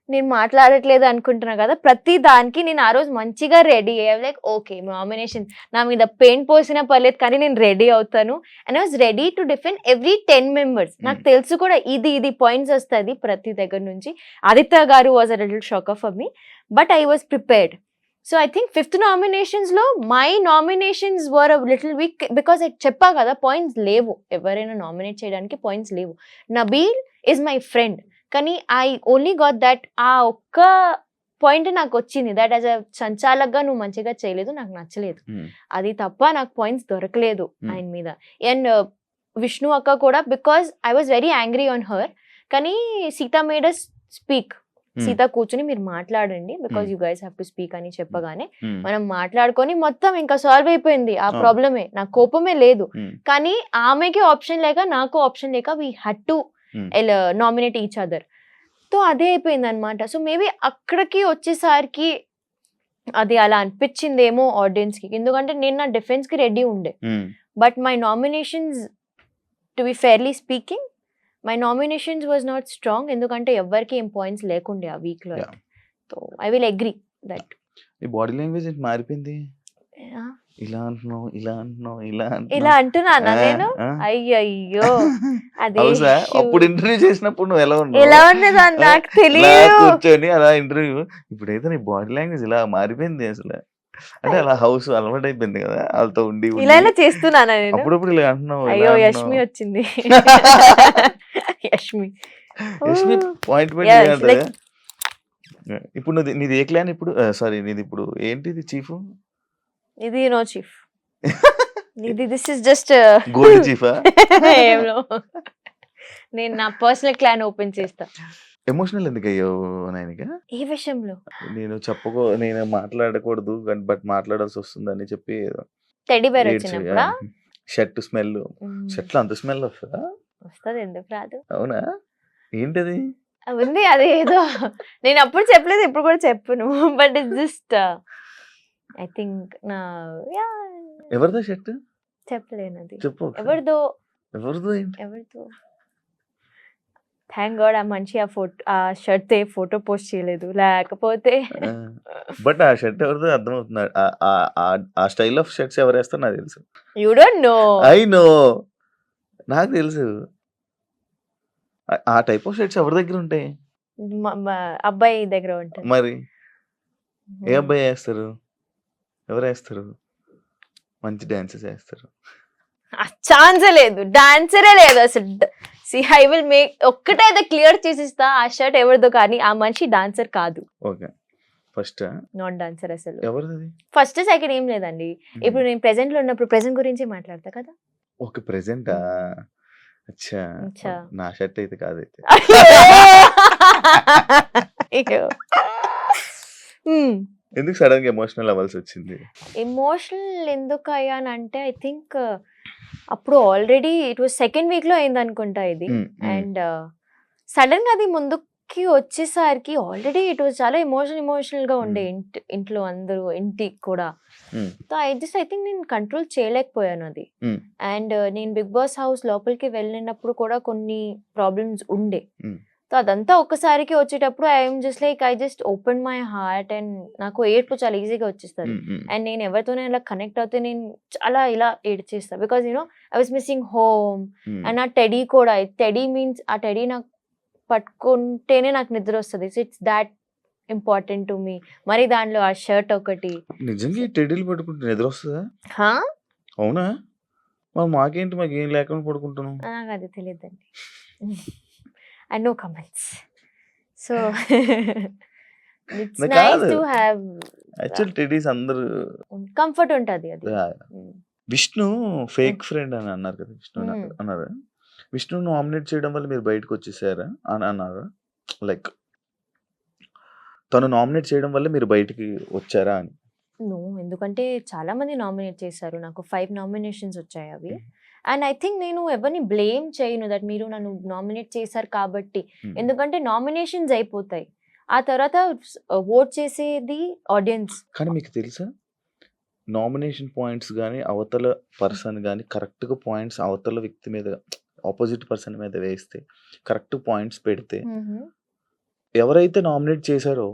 నేను మాట్లాడట్లేదు అనుకుంటున్నా కదా, ప్రతి దానికి నేను ఆ రోజు మంచిగా రెడీ అయ్యాను. లైక్ ఓకే, నామినేషన్ నా మీద పెయింట్ పోసినా పర్లేదు కానీ నేను రెడీ అవుతాను. And I was ready to defend every 10 members. నాకు తెలుసు కూడా ఇది పాయింట్స్ వస్తుంది ప్రతి దగ్గర నుంచి. ఆదిత్య గారు was a little shocker for me, but I was prepared. So I think 5th nominations లో my nominations were little weak because చెప్పా కదా పాయింట్స్ లేవు, ఎవరైనా నామినేట్ చేయడానికి పాయింట్స్ లేవు. నబీల్ ఈజ్ మై ఫ్రెండ్, కానీ ఐ ఓన్లీ గాట్ దట్, ఆ ఒక్క పాయింట్ నాకు వచ్చింది, దట్ యాజ్ అ సంచాలక్గా నువ్వు మంచిగా చేయలేదు, నాకు నచ్చలేదు, అది తప్ప నాకు పాయింట్స్ దొరకలేదు ఆయన మీద. అండ్ విష్ణు అక్క కూడా, because I was very angry on her, కానీ Sita made us speak, Sita కూర్చుని మీరు మాట్లాడండి because you guys have to speak అని చెప్పగానే మనం మాట్లాడుకొని మొత్తం ఇంకా సాల్వ్ అయిపోయింది ఆ ప్రాబ్లమే. నాకు కోపమే లేదు, కానీ ఆమెకి ఆప్షన్ లేక నాకు ఆప్షన్ లేక we had to nominate each other. So అదే అయిపోయింది అనమాట. సో మేబీ అక్కడికి వచ్చేసరికి అది అలా అనిపించిందేమో ఆడియన్స్ కి, ఎందుకంటే నేను నా డిఫెన్స్ కి రెడీ ఉండే. But my nominations, to be fairly speaking, my nominations was not strong, ఎందుకంటే ఎవరికి ఏం పాయింట్స్ లేకుండే ఆ వీక్ లో. So I will agree that. ఈ బాడీ లాంగ్వేజ్ మారిపోయింది, ఇలా అంటున్నావు, ఇలా అంటున్నావు, ఇలా ఇలా అంటున్నానా నేను? అయ్యయ్యో, అదే అప్పుడు ఇంటర్వ్యూ చేసినప్పుడు నువ్వు ఎలా ఎలా ఉండేదా నాకు తెలియదు. కూర్చొని అలా ఇంటర్వ్యూ, ఇప్పుడైతే నీ బాడీ లాంగ్వేజ్ ఇలా మారిపోయింది అసలు. అంటే అలా హౌస్ అలవాటు అయిపోయింది కదా వాళ్ళతో ఉండి ఇలా చేస్తున్నానా నేను? అప్పుడప్పుడు ఇలా అంటున్నావు. అయ్యో యష్మి వచ్చింది. యష్మి పాయింట్. ఇప్పుడు నీది ఏ క్లాన్ ఇప్పుడు? సారీ, నీది ఇప్పుడు ఏంటిది చీఫ్? ఇది నో చీఫ్, ఇది దిస్ ఇస్ జస్ట్ గోల్డ్ చీఫా? నేను నా పర్సనల్ క్లాన్ ఓపెన్ చేస్తా. ఎమోషనల్ ఎందుకు అయ్యో నాయనిక? ఏ విషయంలో? నేను మాట్లాడకూడదు బట్ మాట్లాడాల్సి వస్తుందని చెప్పి టెడ్డీ బేర్ వచ్చినప్పుడా? షర్ట్ స్మెల్, షర్ట్ లో అంత స్మెల్ వస్తుందా? వస్తుంది, ఎందుకు రాదు? అవునా, ఏంటది? ఉంది అది ఏదో, నేను అప్పుడు చెప్పలేదు, ఇప్పుడు కూడా చెప్పను, but it's just I think నా ఎవరిదో షర్ట్ చెప్పలేను, అది చెప్పు. ఎవరిదో ఏంటి ఎవరిదో? థ్యాంక్ గాడ్ ఆ మనిషి ఆ షర్ట్ ఫోటో పోస్ట్ చేయలేదు, లేకపోతే. బట్ ఆ షర్ట్ ఎవరిదో అర్థమవుతుంది, ఆ స్టైల్ ఆఫ్ షర్ట్స్ ఎవరు వేస్తారు నాకు తెలుసు. You don't know? I know, నాకు తెలుసు. ఆ టైప్ ఆఫ్ షర్ట్స్ ఎవరి దగ్గర ఉంటాయి? అబ్బాయి దగ్గర ఉంటాయి. మరి ఏ అబ్బాయి వేస్తారు? ఎవరు వేస్తారు? మంచి డాన్సెస్ వేస్తారు. ఛాన్సే లేదు, డాన్సరే లేదు అసలు. ఐ విల్ మేక్ ఒక్కటైతే క్లియర్ చేసిస్తా, ఆ షర్ట్ ఎవరిదో కానీ ఆ మనిషి డాన్సర్ కాదు. ఓకే, ఫస్ట్ నాట్ డాన్సర్ అసలు. ఎవరిది? ఫస్ట్ సెకండ్ ఏం లేదండి. ఇప్పుడు నేను ప్రెసెంట్ లో ఉన్నప్పుడు ప్రెసెంట్ గురించి మాట్లాడతా కదా. ఓకే, ప్రెసెంటా? అచ్చా, నా షర్ట్ అయితే కాదైతే. ఎందుకు సడన్ గా ఎమోషనల్ అవ్వాల్సి వచ్చింది? ఎమోషనల్ ఎందుకు అయ్యానంటే ఐ థింక్ అప్పుడు already it was second week లో అయింది అనుకుంటా ఇది. అండ్ సడన్ గా అది ముందుకి వచ్చేసరికి ఆల్రెడీ ఇట్ వాజ్ చాలా ఎమోషనల్ గా ఉండే ఇంట్లో అందరూ, ఇంటికి కూడా. సో ఐ థింక్ నేను కంట్రోల్ చేయలేకపోయాను అది. అండ్ నేను బిగ్ బాస్ హౌస్ లోపలికి వెళ్ళినప్పుడు కూడా కొన్ని ప్రాబ్లమ్స్ ఉండే. సో అదంతా ఒక్కసారికి వచ్చేటప్పుడు I just open my heart and నాకు ఏడ్పు చాలా ఈజీగా వచ్చేస్తుంది. అండ్ నేను ఎవరితోనే ఇలా కనెక్ట్ అవుతే నేను చాలా ఇలా ఏడ్చేస్తాను, because I was missing home. And ఆ టెడీ కూడా, టెడీ మీన్స్ ఆ టెడీ నాకు పట్టుకుంటేనే నాకు నిద్ర వస్తుంది. So it's that important to me. మరి దానిలో ఆ షర్ట్ ఒకటి. నిజంగా టెడీలు పట్టుకుంటే నిద్ర వస్తుందా? అవునా? మాకేంటి, మాకేం లేకుండా పడుకుంటున్నాం. నాకు అది తెలియదండి. And no comments. So it's nice to have actually teddies అందరూ కంఫర్ట్ ఉంటది అది. విష్ణు ఫేక్ ఫ్రెండ్ అని అన్నారు కదా, విష్ణు అన్నారు. విష్ణు నామినేట్ చేయడం వల్ల మీరు బయటకు వచ్చేసారా అని అన్నారు? లైక్ తను నామినేట్ చేయడం వల్ల మీరు బయటికి వచ్చారా అని? నో, ఎందుకంటే చాలా మంది నామినేట్ చేశారు, నాకు 5 నామినేషన్స్ వచ్చాయి అవి. అండ్ ఐ థింక్ నేను ఎవరిని బ్లేమ్ చేయను దట్ మీరు నన్ను నామినేట్ చేశారు కాబట్టి, ఎందుకంటే నామినేషన్స్ అయిపోతాయి, ఆ తర్వాత ఓట్ చేసేది ఆడియన్స్. కానీ మీకు తెలుసా, నామినేషన్ పాయింట్స్ కానీ అవతల పర్సన్ కానీ కరెక్ట్గా పాయింట్స్ అవతల వ్యక్తి మీద, ఆపోజిట్ పర్సన్ మీద వేస్తే, కరెక్ట్ పాయింట్స్ పెడితే, ఎవరైతే నామినేట్ చేశారో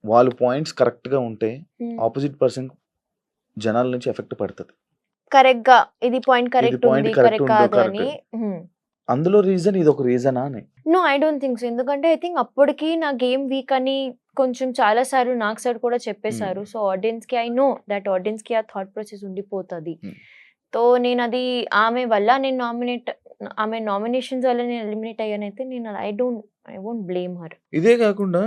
వాళ్ళు పాయింట్స్ కరెక్ట్గా ఉంటే ఆపోజిట్ పర్సన్ జనాల నుంచి ఎఫెక్ట్ పడుతుంది. కరెక్ట్ గా ఇది పాయింట్ కరెక్ట్ ఉంది, కరెక్ట్ కాదు అని. అందులో రీజన్ ఇది ఒక రీజనా అని? No, I don't think so. ఎందుకంటే ఐ థింక్ అప్పటికి నా గేమ్ వీక్ అని కొంచెం చాలా సార్లు నాకు సైడ్ కూడా చెప్పేశారు. సో ఆడియన్స్ కి ఐ నో దట్ ఆడియన్స్ కి ఆ థాట్ ప్రాసెస్ ఉండిపోతుంది. సో నేను అది ఆమె వల్ల నేను ఆమె నామినేషన్స్ వల్ల నేను ఎలిమినేట్ అయ్యానైతే నేను ఐ వోంట్ బ్లేమ్ హర్. ఇదే కాకుండా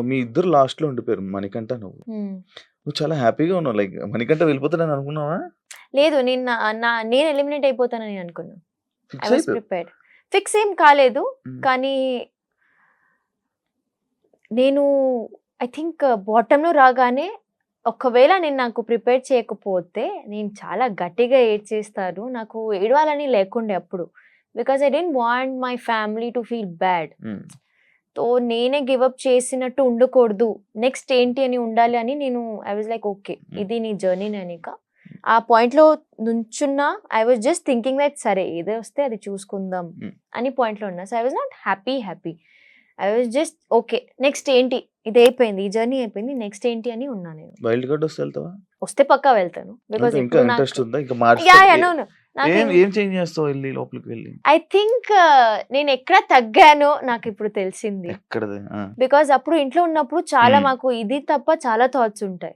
మీ ఇద్దరు లాస్ట్ లో ఉండిపోయారు, మణికంఠ నువ్వు చాలా హ్యాపీగా ఉన్నావు. లైక్ మణికంఠ వెళ్ళిపోతాడని అనుకున్నావా? లేదు, నేను ఎలిమినేట్ అయిపోతానని అనుకున్నాను. ఐ ఫిక్స్ వాస్ అయిపోయావు. ప్రిపేర్డ్. ఫిక్స్ ఏం కాలేదు, కానీ నేను ఐ థింక్ బాటంలో రాగానే ఒకవేళ నేను నాకు ప్రిపేర్ చేయకపోతే నేను చాలా గట్టిగా ఏడ్చేస్తాను. నాకు ఏడవాలని లేకుండే అప్పుడు, because I don't want my family to feel bad. So నేనే గివప్ చేసినట్టు ఉండకూడదు, నెక్స్ట్ ఏంటి అని ఉండాలి అని నేను ఐ వాజ్ లైక్ ఓకే ఇది నీ జర్నీ అనేక ఆ పాయింట్ లో నుంచున్నా. I was just thinking that సరే ఏదో వస్తే అది చూసుకుందాం అని పాయింట్ లో ఉన్నా. So I was not happy. I was just okay next ఏంటి, ఇది అయిపోయింది, ఈ జర్నీ అయిపోయింది, నెక్స్ట్ ఏంటి అని ఉన్నా. నేను వైల్డ్ కార్డ్ వస్తే వెళ్తావా? వస్తే పక్కా వెళ్తాను. బికాస్ ఇంకా ఇంట్రెస్ట్ ఉందా? ఇంకా మార్చి ఏం చేంజ్ చేస్తావు వెళ్ళి లోపలికి వెళ్ళి? ఐ థింక్ నేను ఎక్కడ తగ్గానో నాకు ఇప్పుడు తెలిసింది. ఎక్కడది? బికాస్ అప్పుడు ఇంట్లో ఉన్నప్పుడు చాలా మాకు ఇది తప్ప చాలా థాట్స్ ఉంటాయి.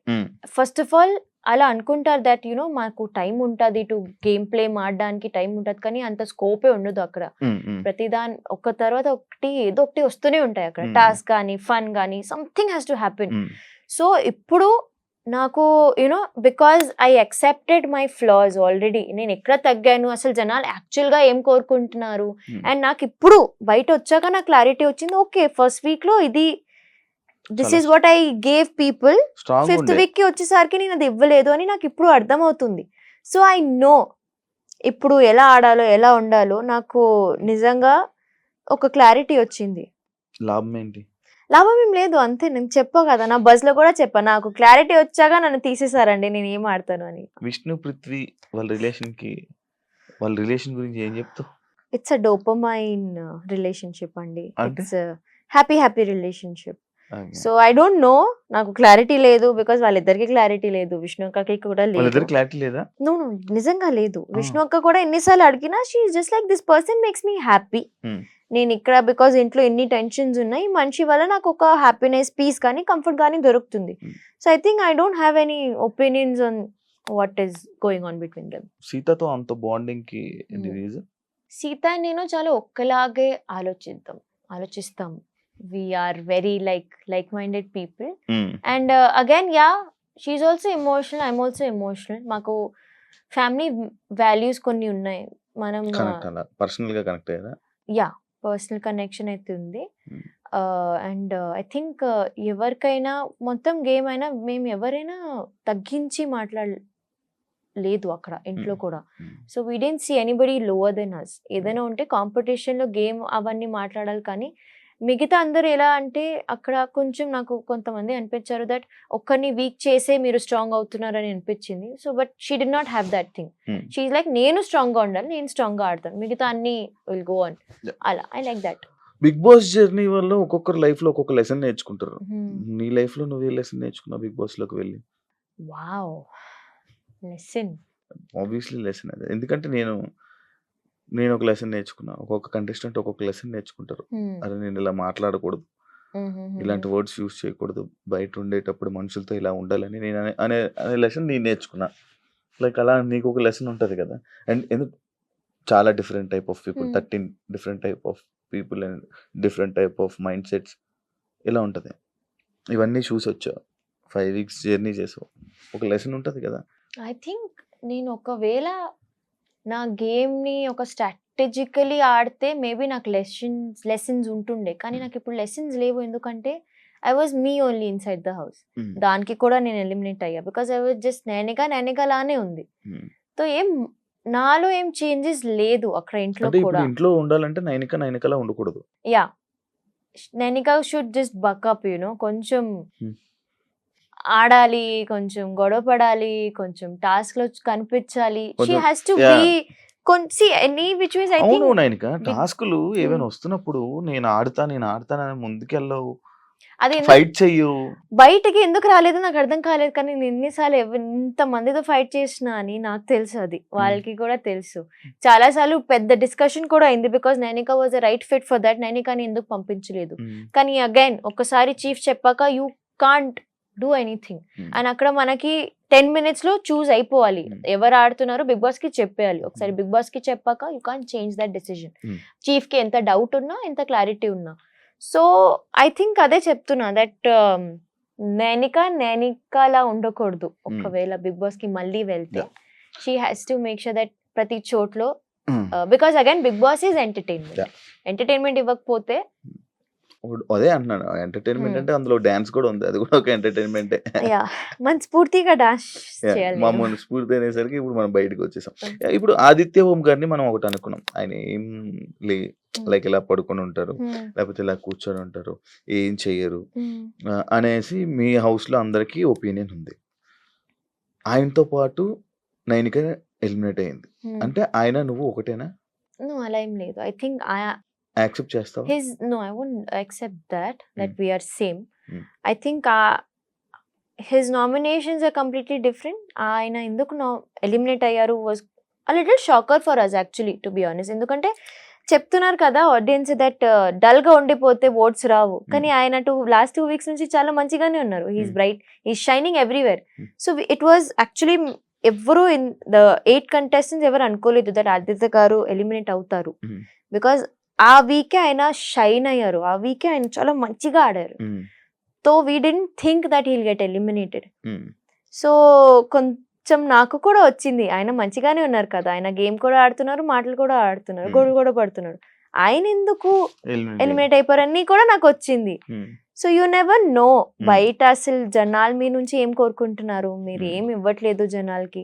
ఫస్ట్ ఆఫ్ ఆల్ అలా అనుకుంటారు దట్ యునో మాకు టైం ఉంటుంది టు గేమ్ ప్లే ఆడడానికి టైం ఉంటుంది, కానీ అంత స్కోపే ఉండదు అక్కడ. ప్రతిదాని ఒక తర్వాత ఒకటి ఏదో ఒకటి వస్తూనే ఉంటాయి అక్కడ, టాస్క్ కానీ ఫన్ కానీ something has to happen. So ఇప్పుడు నాకు you know because I accepted my floss already, నేను ఎక్కడ తగ్గాను, అసలు జనాలు యాక్చువల్ గా ఏం కోరుకుంటున్నారు, అండ్ నాకు ఇప్పుడు బయట వచ్చాక నాకు క్లారిటీ వచ్చింది. ఓకే ఫస్ట్ వీక్ లో ఇది this is what I gave people, fifth week కి వచ్చేసరికి నేను అది ఇవ్వలేదు అని నాకు ఇప్పుడు అర్థమవుతుంది. సో ఐ నో ఇప్పుడు ఎలా ఆడాలో ఎలా ఉండాలో నాకు నిజంగా ఒక క్లారిటీ వచ్చింది. లాభం ఏంటి? లాభం ఏం లేదు, అంతే. నేను చెప్పా కదా, నా బజ్ లో కూడా చెప్పా, నాకు క్లారిటీ వచ్చాక నన్ను తీసేసారండి నేను ఏం ఆడతాను అని. విష్ణు పృథ్వీ వాళ్ళ రిలేషన్ గురించి ఏం చెప్తావు? ఇట్స్ అ డోపమైన్ రిలేషన్షిప్ అండి. అంటే? It's happy relationship. So I don't no, నాకు క్లారిటీ లేదు బికాస్ వాళ్ళిద్దరికి క్లారిటీ లేదు, విష్ణు అక్కకి కూడా లేదు. క్లారిటీ లేదా? నో నిజంగా లేదు. విష్ణు అక్క కూడా ఎన్నిసార్లు అడిగినా she is just like this person makes me happy. నేను ఇక్కడ బికాస్ ఇంట్లో ఎన్ని టెన్షన్స్ ఉన్నాయి, మనిషి వల్ల నాకు ఒక హ్యాపీనెస్, పీస్ కానీ కంఫర్ట్ కానీ దొరుకుతుంది. So I think I don't have any opinions on what is going on between them. సీతతో అంత బాండింగ్ కి రీజన్? సీత నేను చాలా ఒక్కలాగే ఆలోచిస్తాం. We are very like-minded people. And again, yeah, she's also emotional, I'm also emotional. మాకు family values కొన్ని ఉన్నాయి. మనం పర్సనల్ గా కనెక్ట్ అయ్యారా? యా, పర్సనల్ కనెక్షన్ అయితే ఉంది. అండ్ ఐ థింక్ ఎవరికైనా మొత్తం గేమ్ అయినా మేము ఎవరైనా తగ్గించి మాట్లాడలేదు అక్కడ ఇంట్లో కూడా. So we don't see anybody lower than us. ఏదైనా ఉంటే కాంపిటీషన్లో గేమ్ అవన్నీ మాట్లాడాలి, కానీ మిగతా అందరూ ఎలా అంటే అక్కడ కొంచెం నాకు కొంతమంది అనిపించారు దట్ ఒక్కరిని వీక్ చేసే మీరు స్ట్రాంగ్ అవుతున్నారని అనిపించింది. So but she did not have that thing. She is like నేను స్ట్రాంగ్ గా ఉండాలి, నేను స్ట్రాంగ్ గా ఆడతాను, మిగతా అన్ని విల్ గో ఆన్. అలా I like that. Bigg Boss journey వల్ల ఒక్కొక్కరు లైఫ్ లో ఒక్కొక్క లెసన్ నేర్చుకుంటారు. నీ లైఫ్ లో నువ్వు ఏ లెసన్ నేర్చుకున్నావు బిగ్ బాస్ లోకి వెళ్ళి? Wow, lesson. ఆబ్వియస్లీ లెసన్ అదే, ఎందుకంటే నేను ఒక లెసన్ నేర్చుకున్నా, ఒక్కొక్క కంటెస్టెంట్ ఒక్కొక్క లెసన్ నేర్చుకుంటారు. అరే నేను ఇలా మాట్లాడకూడదు, ఇలాంటి వర్డ్స్ యూజ్ చేయకూడదు, బయట ఉండేటప్పుడు మనుషులతో ఇలా ఉండాలని నేను అనే లెసన్ నేను నేర్చుకున్నా. లైక్ అలా నీకు ఒక లెసన్ ఉంటుంది కదా. అండ్ ఎందుకు చాలా different type of people, 13 different type of people and different type of mind sets ఇలా ఉంటుంది. ఇవన్నీ చూసి వచ్చావు, 5 weeks జర్నీ చేసావు, ఒక లెసన్ ఉంటుంది కదా. ఐ థింక్ నేను ఒకవేళ నా గేమ్ని ఒక స్ట్రాటజికలీ ఆడితే మేబీ నాకు లెసన్స్ ఉంటుండే, కానీ నాకు ఇప్పుడు లెసన్స్ లేవు. ఎందుకంటే I was me only inside the house. దానికి కూడా నేను ఎలిమినేట్ అయ్యా బికాస్ ఐ వాజ్ జస్ట్ నేనేగా లానే ఉంది. సో నాలో ఏం చేంజెస్ లేదు అక్కడ ఇంట్లో కూడా. ఇంట్లో ఉండాలంటే నైనికలా ఉండకూడదు. Yeah, Nainika should just buck up you know, కొంచెం ఆడాలి, కొంచెం గొడవ పడాలి, కొంచెం టాస్క్ లో కనిపించాలి. She has to be any which ways. I think Nainika టాస్క్లు ఏమైనా వస్తున్నప్పుడు నేను ఆడతానని ముందుకెళ్ళవు, అది ఫైట్ చెయ్యు. బయటకి ఎందుకు రాలేదు నాకు అర్థం కాలేదు. కానీ నేను ఎన్నిసార్లు ఇంత మందితో ఫైట్ చేసిన అని నాకు తెలుసు, అది వాళ్ళకి కూడా తెలుసు. చాలా సార్లు పెద్ద డిస్కషన్ కూడా అయింది, because Nainika was right fit for that. నైనికాని ఎందుకు పంపించలేదు. కానీ అగైన్ ఒకసారి చీఫ్ చెప్పాక you can't do anything. And అక్కడ మనకి 10 minutes లో చూస్ అయిపోవాలి, ఎవరు ఆడుతున్నారో బిగ్ బాస్ కి చెప్పేయాలి. ఒకసారి బిగ్ బాస్ కి చెప్పాక you can't change that decision. Chief కి ఎంత డౌట్ ఉన్నా, ఎంత క్లారిటీ ఉన్నా. సో ఐ థింక్ అదే చెప్తున్నా, దట్ నైనికాలా ఉండకూడదు. ఒకవేళ బిగ్ బాస్ కి మళ్ళీ వెళ్తే she has to make sure that ప్రతి చోట్లో, because again big boss is entertainment ఇవ్వకపోతే. అదే అంటున్నాను, ఎంటర్టైన్మెంట్ అంటే అందులో డాన్స్ కూడా ఉంది, అది కూడా ఒక ఎంటర్టైన్మెంటే. మనస్ఫూర్తిగా డాన్స్ చేయాలి. మామూలు స్ఫూర్తి అనేసరికి ఇప్పుడు మనం బయటకు వచ్చేసాం. ఇప్పుడు ఆదిత్య ఓం గారిని మనం ఒకటి అనుకున్నాం, ఆయన ఏం లైక్ ఇలా పడుకొని ఉంటారు, లేకపోతే ఇలా కూర్చొని ఉంటారు, ఏం చెయ్యరు అనేసి మీ హౌస్ లో అందరికి ఒపీనియన్ ఉంది. ఆయనతో పాటు నైనిక ఎలిమినేట్ అయింది అంటే ఆయన నువ్వు ఒకటేనా? అలా ఏం లేదు. ఐ థింక్ యాక్సెప్ట్ చేస్తావా? No, I wouldn't accept that we are same. I think his nominations are completely different. ఆయన ఎందుకు ఎలిమినేట్ అయ్యారు was a little shocker for us actually, to be honest. ఎందుకంటే చెప్తున్నారు కదా ఆడియన్స్ దట్ డల్ గా ఉండిపోతే oats రావు, కానీ ఆయన లాస్ట్ 2 weeks నుంచి చాలా మంచిగానే ఉన్నారు. He's bright, he's shining everywhere. So it was actually ఎవరు ఇన్ ద 8 contestants ఎవరు అనుకోలేదు దట్ ఆదిత్య గారు ఎలిమినేట్ అవుతారు. బికాస్ ఆ వీకే ఆయన షైన్ అయ్యారు, ఆ వీకే ఆయన చాలా మంచిగా ఆడారు. So we dent think that heal get eliminated. So కొంచెం నాకు కూడా వచ్చింది, ఆయన మంచిగానే ఉన్నారు కదా, ఆయన గేమ్ కూడా ఆడుతున్నారు, మాటలు కూడా ఆడుతున్నారు, గొడవ కూడా పడుతున్నారు, ఆయన ఎందుకు ఎలిమినేట్ అయిపోయారని కూడా నాకు వచ్చింది. సో యూ నెవర్ నో, బయట అసలు జనాల మీ నుంచి ఏం కోరుకుంటున్నారు, మీరు ఏం ఇవ్వట్లేదు జనాలకి,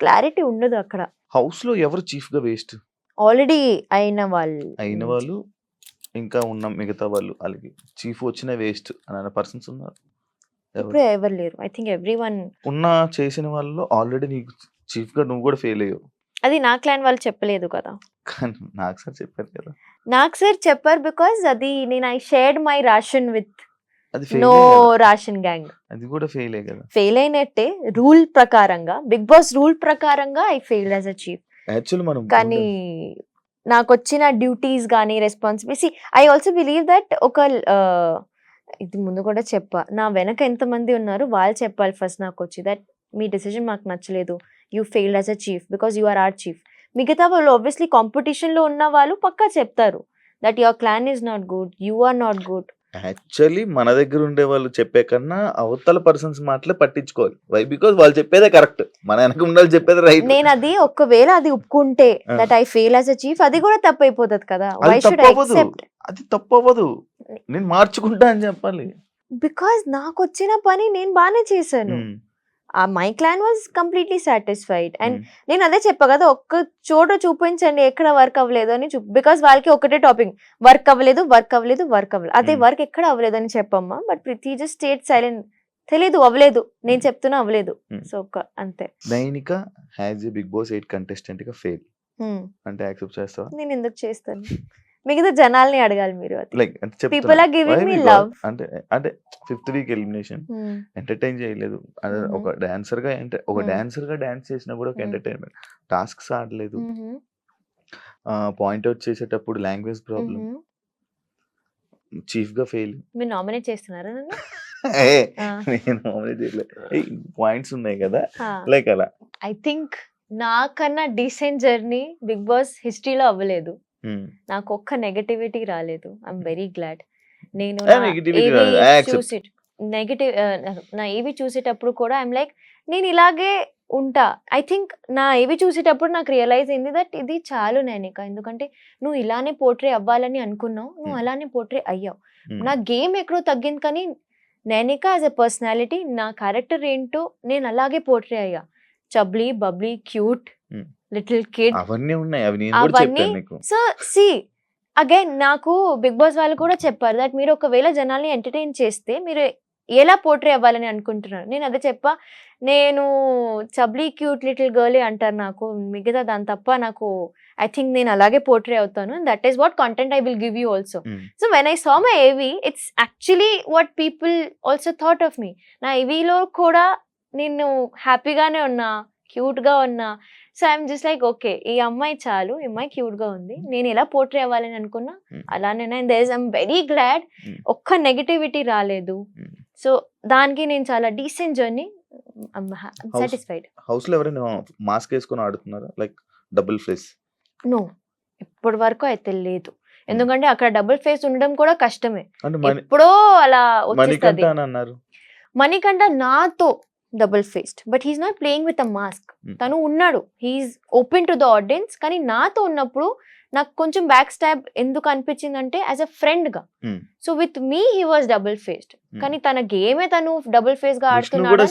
క్లారిటీ ఉండదు అక్కడ. హౌస్ లో ఎవరు చీఫ్ గా వేస్ట్? ఆల్రెడీ అయిన వాళ్ళు ఇంకా ఉన్న మిగతా వాళ్ళు, వాళ్ళకి చీఫ్ వచ్చిన వేస్ట్ అనే పర్సన్స్ ఉన్నారు? ఇప్పుడు ఎవరు లేరు. ఐ థింక్ ఎవ్రీవన్ ఉన్న చేసిన వాళ్ళు ఆల్రెడీ నీకు చీఫ్ గా నువ్వు కూడా ఫెయిల్ అయ్యావు. అది నా క్లాన్ వాళ్ళు చెప్పలేదు కదా. కానీ నాకు సార్ చెప్పారు కదా. నాకు సార్ చెప్పారు బికాస్ అది నేను I shared my ration with no ration gang. అది కూడా ఫెయిల్ అయ్యే కదా. ఫెయిల్ అయినట్టే రూల్ ప్రకారంగా, బిగ్ బాస్ రూల్ ప్రకారంగా I failed as a chief. Actually మనం కానీ నాకు వచ్చిన డ్యూటీస్ కానీ responsibility, I also believe that ఒక ఇది ముందు కూడా చెప్పా, నా వెనక ఎంతమంది ఉన్నారు వాళ్ళు చెప్పాలి ఫస్ట్ నాకు వచ్చి, దట్ మీ డెసిజన్ మాకు నచ్చలేదు, you failed as a chief because you are our chief. మిగతా వాళ్ళు ఆబ్వియస్లీ కాంపిటీషన్లో ఉన్న వాళ్ళు పక్కా చెప్తారు that your clan is not good, you are not good. Actually మన దగ్గర ఉండే వాళ్ళు చెప్పే కన్నా అవతల పర్సన్స్ మాటలే పట్టించుకోవాలి. వై? బికాస్ వాళ్ళు చెప్పేదే కరెక్ట్, మన వెనక ఉండాలి చెప్పేది రైట్. నేను అది ఒకవేళ అది ఒప్పుకుంటే that I fail as a chief, అది కూడా తప్పు అయిపోతుంది కదా. Why should I accept? అది తప్పు అవ్వదు, నేను మార్చుకుంటా అని చెప్పాలి. బికాస్ నాకు వచ్చిన పని నేను బాగానే చేశాను. My clan was completely satisfied. And నేను అదే చెప్పా కదా, ఒక్క చోట చూపించండి ఎక్కడ వర్క్ అవ్వలేదు అని బికాస్ వాళ్ళకి ఒకటే టాపిక్, వర్క్ అవ్వలేదు వర్క్ అవ్వలేదు వర్క్ అవ్వలేదు, అదే వర్క్ ఎక్కడ అవ్వలేదు అని చెప్పమ్మా. But Preethi just stayed silent, తెలీదు అవ్వలేదు, నేను చెప్తున్నా అవ్వలేదు. సో అంతే. Nainika has a Bigg Boss 8 contestant గా ఫెయిల్ అంటే యాక్సెప్ట్ చేస్తావా? నేను ఎందుకు చేస్తాను, మిగతా జనాల్ని అడగాలి మీరు. Like people are giving me love. అంటే 5th week ఎలిమినేషన్, ఎంటర్టైన్ చేయలేదు. ఒక డాన్సర్ గా డాన్స్ చేసినా కూడా ఒక ఎంటర్టైన్మెంట్. టాస్క్స్ ఆడలేదు, పాయింట్అవుట్ చేసేటప్పుడు లాంగ్వేజ్ ప్రాబ్లం, చీఫ్ గా ఫెయిల్. మీరు నామినేట్ చేస్తున్నారా నన్ను? నేను నామినేట్ చేయలేదు, పాయింట్స్ ఉన్నాయి కదా లైక్ అలా. ఐ థింక్ నాకన్నా డీసెంట్ జర్నీ బిగ్ బాస్ హిస్టరీలో అవ్వలేదు. నాకు ఒక్క నెగటివిటీ రాలేదు. I'm very glad. నేను నా ఏవి చూసేటప్పుడు కూడా ఐఎమ్ లైక్ నేను ఇలాగే ఉంటా. ఐ థింక్ నా ఏవి చూసేటప్పుడు నాకు రియలైజ్ అయింది దట్ ఇది చాలు నైనిక, ఎందుకంటే నువ్వు ఇలానే పోర్ట్రే అవ్వాలని అనుకున్నావు, నువ్వు అలానే పోర్ట్రే అయ్యావు. నా గేమ్ ఎక్కడో తగ్గింది, కానీ నైనిక యాజ్ ఎ పర్సనాలిటీ, నా క్యారెక్టర్ ఏంటో నేను అలాగే పోర్ట్రే అయ్యా. చబ్లీ, బబ్లీ, క్యూట్, లిటిల్ కిడ్, అవన్నీ ఉన్నాయి. అవి నేను కూడా చెప్పాను నీకు. సో సి అగైన్ నాకు బిగ్ బాస్ వాళ్ళు కూడా చెప్పారు దట్ మీరు ఒకవేళ జనాల్ని ఎంటర్టైన్ చేస్తే మీరు ఎలా పోర్ట్రే అవ్వాలని అనుకుంటున్నారు. నేను అదే చెప్పా, నేను చబ్లీ క్యూట్ లిటిల్ గర్లే అంటారు నాకు, మిగతా దాని తప్ప నాకు ఐ థింక్ నేను అలాగే పోర్ట్రే అవుతాను. That is what content I will give you also. So when I saw my AV, it's actually what people also thought of me. నా ఏవీలో కూడా నేను హ్యాపీగానే ఉన్నా, క్యూట్గా ఉన్నా. So I'm just like okay, ఈ అమ్మాయి చాలు, ఈ అమ్మాయి క్యూట్గా ఉంది, నేను ఎలా పోర్ట్రే అవ్వాలని అనుకున్నా అలానే. అండ్ ఐఎమ్ వెరీ గ్లాడ్ ఒక్క నెగిటివిటీ రాలేదు. సో దానికి నేను చాలా డీసెంట్ జర్నీ, సాటిస్ఫైడ్. హౌస్ లో ఎవరైనా మాస్క్ వేసుకొని ఆడుతున్నారా, లైక్ డబుల్ ఫేస్? నో, ఇప్పటి వరకు అయితే లేదు. ఎందుకంటే అక్కడ డబుల్ ఫేస్ ఉండడం కూడా కష్టమే. ఎప్పుడో అలా వచ్చేస్తుంది. అన్నారు మణికంఠ నాతో double faced, but he's not playing with a mask. తను ఉన్నాడు, he's open to the audience. కానీ నాతో ఉన్నప్పుడు నాకు కొంచెం బ్యాక్ స్టాబ్ ఎందుకు అనిపించిందంటే యాజ్ అ ఫ్రెండ్ గా. So with me he was double faced, కానీ తన గేమే తను డబుల్ ఫేస్ గా ఆడుతున్నాడు.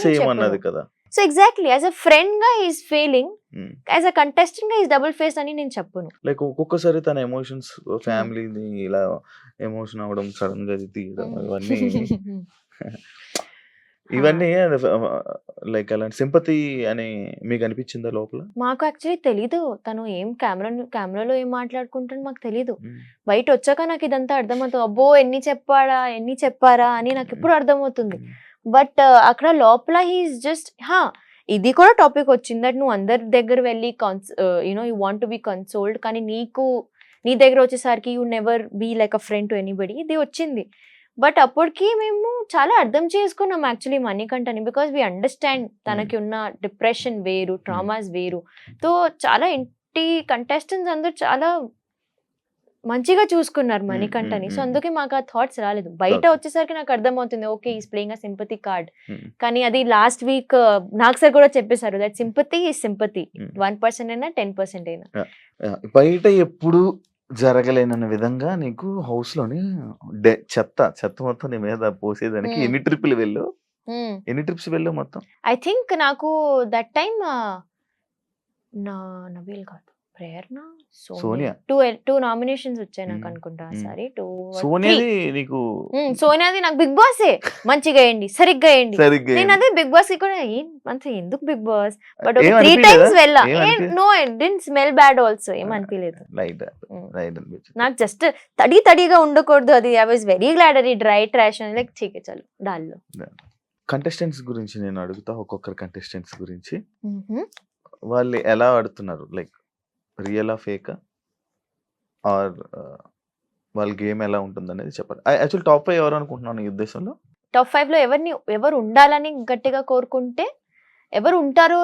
So exactly as a friend గా he's feeling, as a contestant గా హీస్ డబుల్ ఫేస్ అని నేను చెప్పను. లైక్ ఒక్కొక్కసారి తన ఎమోషన్స్, ఫ్యామిలీని ఇలా ఎమోషన్ అవ్వడం, సడన్ గా తీయడం, ఇవన్నీ లైక్ అలాంటి సింపతి అని మీకు అనిపించిందా లోపల? మాకు యాక్చువల్లీ తెలీదు తను ఏం కెమెరాలో ఏం మాట్లాడుకుంటాడు మాకు తెలీదు. బయట వచ్చాక నాకు ఇదంతా అర్థమవుతుంది. అబ్బో ఎన్ని చెప్పారా అని నాకు ఇప్పుడు అర్థమవుతుంది. బట్ అక్కడ లోపల హీఈస్ జస్ట్ ఇది కూడా టాపిక్ వచ్చింది దట్ నువ్వు అందరి దగ్గర వెళ్ళి you know you want to be consoled, కానీ నీ దగ్గర వచ్చేసరికి you never be like a friend to anybody, ఇది వచ్చింది. బట్ అప్పటికి మేము చాలా అర్థం చేసుకున్నాం యాక్చువల్లీ మణికంఠని, బికాస్ వీ అండర్స్టాండ్ తనకి ఉన్న డిప్రెషన్ వేరు, ట్రామాస్ వేరు. సో చాలా ఇంటి కంటెస్టెంట్స్ అందరూ చాలా మంచిగా చూసుకున్నారు మణికంఠని. సో అందుకే మాకు ఆ థాట్స్ రాలేదు. బయట వచ్చేసరికి నాకు అర్థమవుతుంది okay is playing a sympathy card. కానీ అది లాస్ట్ వీక్ నాకు సార్ కూడా చెప్పేశారు దట్ సింపతి ఈజ్ సింపతి, 1% అయినా 10% అయినా. బయట ఎప్పుడు జరగలేనన్న విధంగా నీకు హౌస్ లోని చెత్త మొత్తం నీ మీద పోసేదానికి ఎన్ని ట్రిప్లు వెళ్ళావు? ఎన్ని ట్రిప్స్ వెళ్ళావు మొత్తం? ఐ థింక్ నాకు దట్ టైమ్ నబీల్ కాదు, ప్రేరణ, సోనియా, టూ నామినేషన్స్ వచ్చాయి నాకు అనుకుంటా. సారీ, సోనియాది నాకు బిగ్ బాస్ మంచిగా వేయండి, సరిగ్గా వేయండి. నేను అదే బిగ్ బాస్ కి కూడా మంచి ఎందుకు బిగ్ బాస్, బట్ 3 times వెళ్ళా. No it didn't smell bad also, ఏం అనిపించలేదు నాకు. జస్ట్ తడిగా ఉండకూడదు అది. ఐ వాజ్ వెరీ గ్లాడ్ అది డ్రై ట్రాష్ అని లైక్ ఠీకే చలో డాల్లో. కంటెస్టెంట్స్ గురించి నేను అడుగుతా, ఒక్కొక్కరు కంటెస్టెంట్స్ గురించి. వాళ్ళు ఎలా ఆడుతున్నారు, లైక్ రియల్ ఫేక్ ఆర్ వాళ్ళ గేమ్ ఎలా ఉంటుంది అనేది చెప్పండి. యాక్చువల్ టాప్ 5 ఎవరు అనుకుంటున్నాను ఈ ఉద్దేశంలో? టాప్ 5 లో ఎవరు ఉండాలని గట్టిగా కోరుకుంటే, ఎవరు ఉంటారో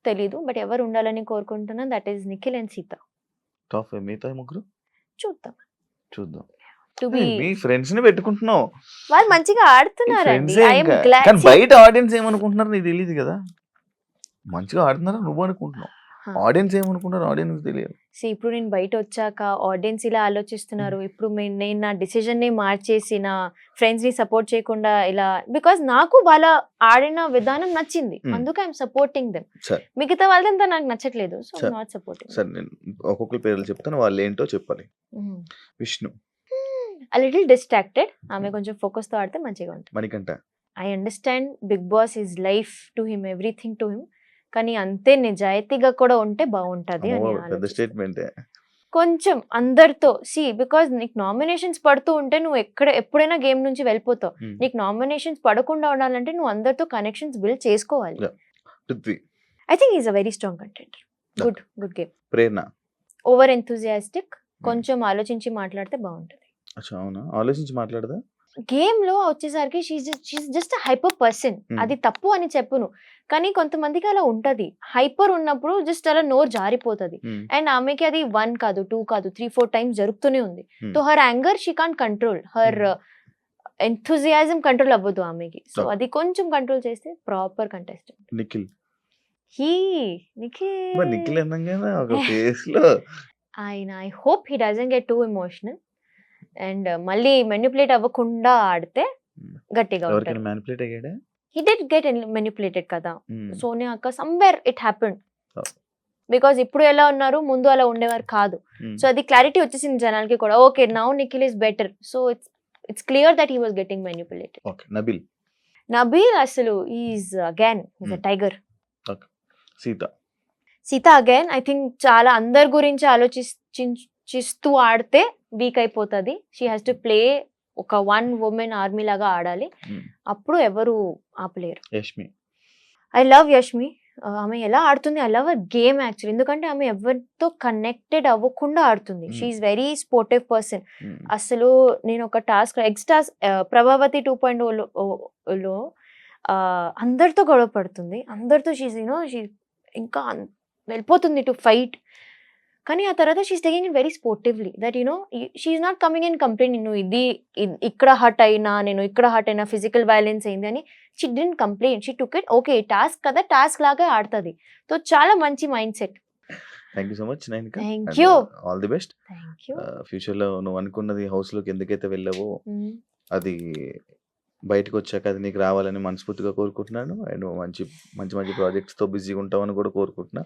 తెలీదు బట్ ఎవరు ఉండాలని కోరుకుంటున్నా that is Nikhil and Sita. Top 5 మిగతా ముగ్గురు చూద్దాం. మీ ఫ్రెండ్స్ ని పెట్టుకుంటున్నావు, వాళ్ళు మంచిగా ఆడుతున్నారండి. బయట ఆడియన్స్ ఏమనుకుంటున్నారు నీకు తెలియదు కదా. మంచిగా ఆడుతున్నారా నువ్వు అనుకుంటున్నావు, ఆడియన్స్ ఏమనుకుంటారు ఆడియన్స్ తెలియదు. ఇప్పుడు నేను బయట వచ్చాక ఆడియన్స్ ఇలా ఆలోచిస్తున్నారు. ఇప్పుడు నేను నా డిసిజన్ ని మార్చేసి నా ఫ్రెండ్స్ ని సపోర్ట్ చేయకుండా ఇలా, బికాస్ నాకు వాళ్ళ ఆడిన విధానం నచ్చింది, అందుకే ఐఎమ్ సపోర్టింగ్ దెమ్. మిగతా వాళ్ళంతా నాకు నచ్చట్లేదు, సో నాట్ సపోర్టింగ్. సరే, నేను ఒక్కొక్కరి పేర్లు చెప్తాను, వాళ్ళు ఏంటో చెప్పాలి. విష్ణు a little distracted, ఆమె కొంచెం ఫోకస్ తో ఆడితే మంచిగా ఉంటుంది. Manikanta I understand Bigg boss is life to him, everything to him, కానీ అంతే నిజాయితీగా కూడా ఉంటే బాగుంటది అని కొంచెం అందరితో. బికాజ్ నీకు నామినేషన్స్ పడుతూ ఉంటే నువ్వు ఎప్పుడైనా గేమ్ నుంచి వెళ్ళిపోతావు. నీకు నామినేషన్స్ పడకుండా ఉండాలంటే నువ్వు అందరితో కనెక్షన్స్ బిల్డ్ చేసుకోవాలి. I think is a very strong contender. Good game. Prerana over enthusiastic, కొంచెం ఆలోచించి మాట్లాడితే బాగుంటది. ఆలోచించి మాట్లాడదా గేమ్ లో వచ్చేసరికి షీఈస్ జస్ట్ హైపర్ పర్సన్. అది తప్పు అని చెప్పును, కానీ కొంతమందికి అలా ఉంటది. హైపర్ ఉన్నప్పుడు జస్ట్ అలా నోరు జారిపోతుంది. అండ్ ఆమెకి అది 1 కాదు 2 కాదు 3-4 times జరుగుతూనే ఉంది. So her anger she can't control, her enthusiasm control అవ్వదు ఆమెకి. సో అది కొంచెం కంట్రోల్ చేస్తే ప్రాపర్ కంటెస్టెంట్. నిఖిల్ ఆయన I hope he doesn't get too emotional and మళ్ళీ మెనిపులేట్ అవ్వకుండా ఆడితే గట్టిగా ఉంటాడు. He did get manipulated కదా. సోనియా అక్క somewhere it happened. బికాజ్ ఇప్పుడు ఎలా ఉన్నారు, ముందు అలా ఉండేవారు కాదు. సో అది క్లారిటీ వచ్చేసింది జనాలకి కూడా. Okay, now Nikhil is better. So it's clear that he was getting manipulated. Nabeel అసలు is again is a tiger. Sita again I think చాలా అందరి గురించి ఆలోచిస్తూ ఆడితే వీక్ అయిపోతుంది. షీ హ్యాస్ టు ప్లే ఒక వన్ ఉమెన్ ఆర్మీ లాగా ఆడాలి. అప్పుడు ఎవరు ఆపలేరు. Yashmi I love Yashmi. ఆమె ఎలా ఆడుతుంది, I love a game actually. ఎందుకంటే ఆమె ఎవరితో కనెక్టెడ్ అవ్వకుండా ఆడుతుంది. She is very sportive person. అసలు నేను ఒక టాస్క్ ప్రభావతి 2.0లో అందరితో గొడవ పడుతుంది, అందరితో షీ ఇంకా వెళ్ళిపోతుంది టు ఫైట్. కానీ ఆ తర్వాత she's taking it very sportively that she's not coming in complaint, నేను ఇక్కడ హర్ట్ అయినా, నేను ఇక్కడ హర్ట్ అయినా, ఫిజికల్ వైలెన్స్ అయింది అని. She didn't complaint, she took it okay task కదా, టాస్క్ లాగా ఆడుతుంది. సో చాలా మంచి mind set. Thank you so much Nainika. Thank you. All the best. Thank you. ఫ్యూచర్లో నువ్వు అనుకున్నది హౌస్లోకి ఎందుకైతే వెళ్ళావో అది బయటకు వచ్చాక అది నీకు రావాలని మనస్ఫూర్తిగా కోరుకుంటున్నాను. అండ్ మంచి మంచి మంచి ప్రాజెక్ట్స్తో బిజీగా ఉంటావని కూడా కోరుకుంటున్నా.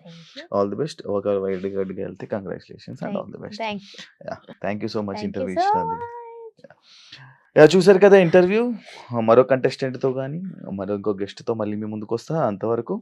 All the best. ఒక వైల్డ్ కార్డ్కి వెళ్తే congratulations and all the best. Thank you so much interview ఇచ్చినందుకు. చూసారు కదా ఇంటర్వ్యూ. మరో కంటెస్టెంట్తో కానీ మరో ఇంకో గెస్ట్తో మళ్ళీ మీ ముందుకు వస్తా. అంతవరకు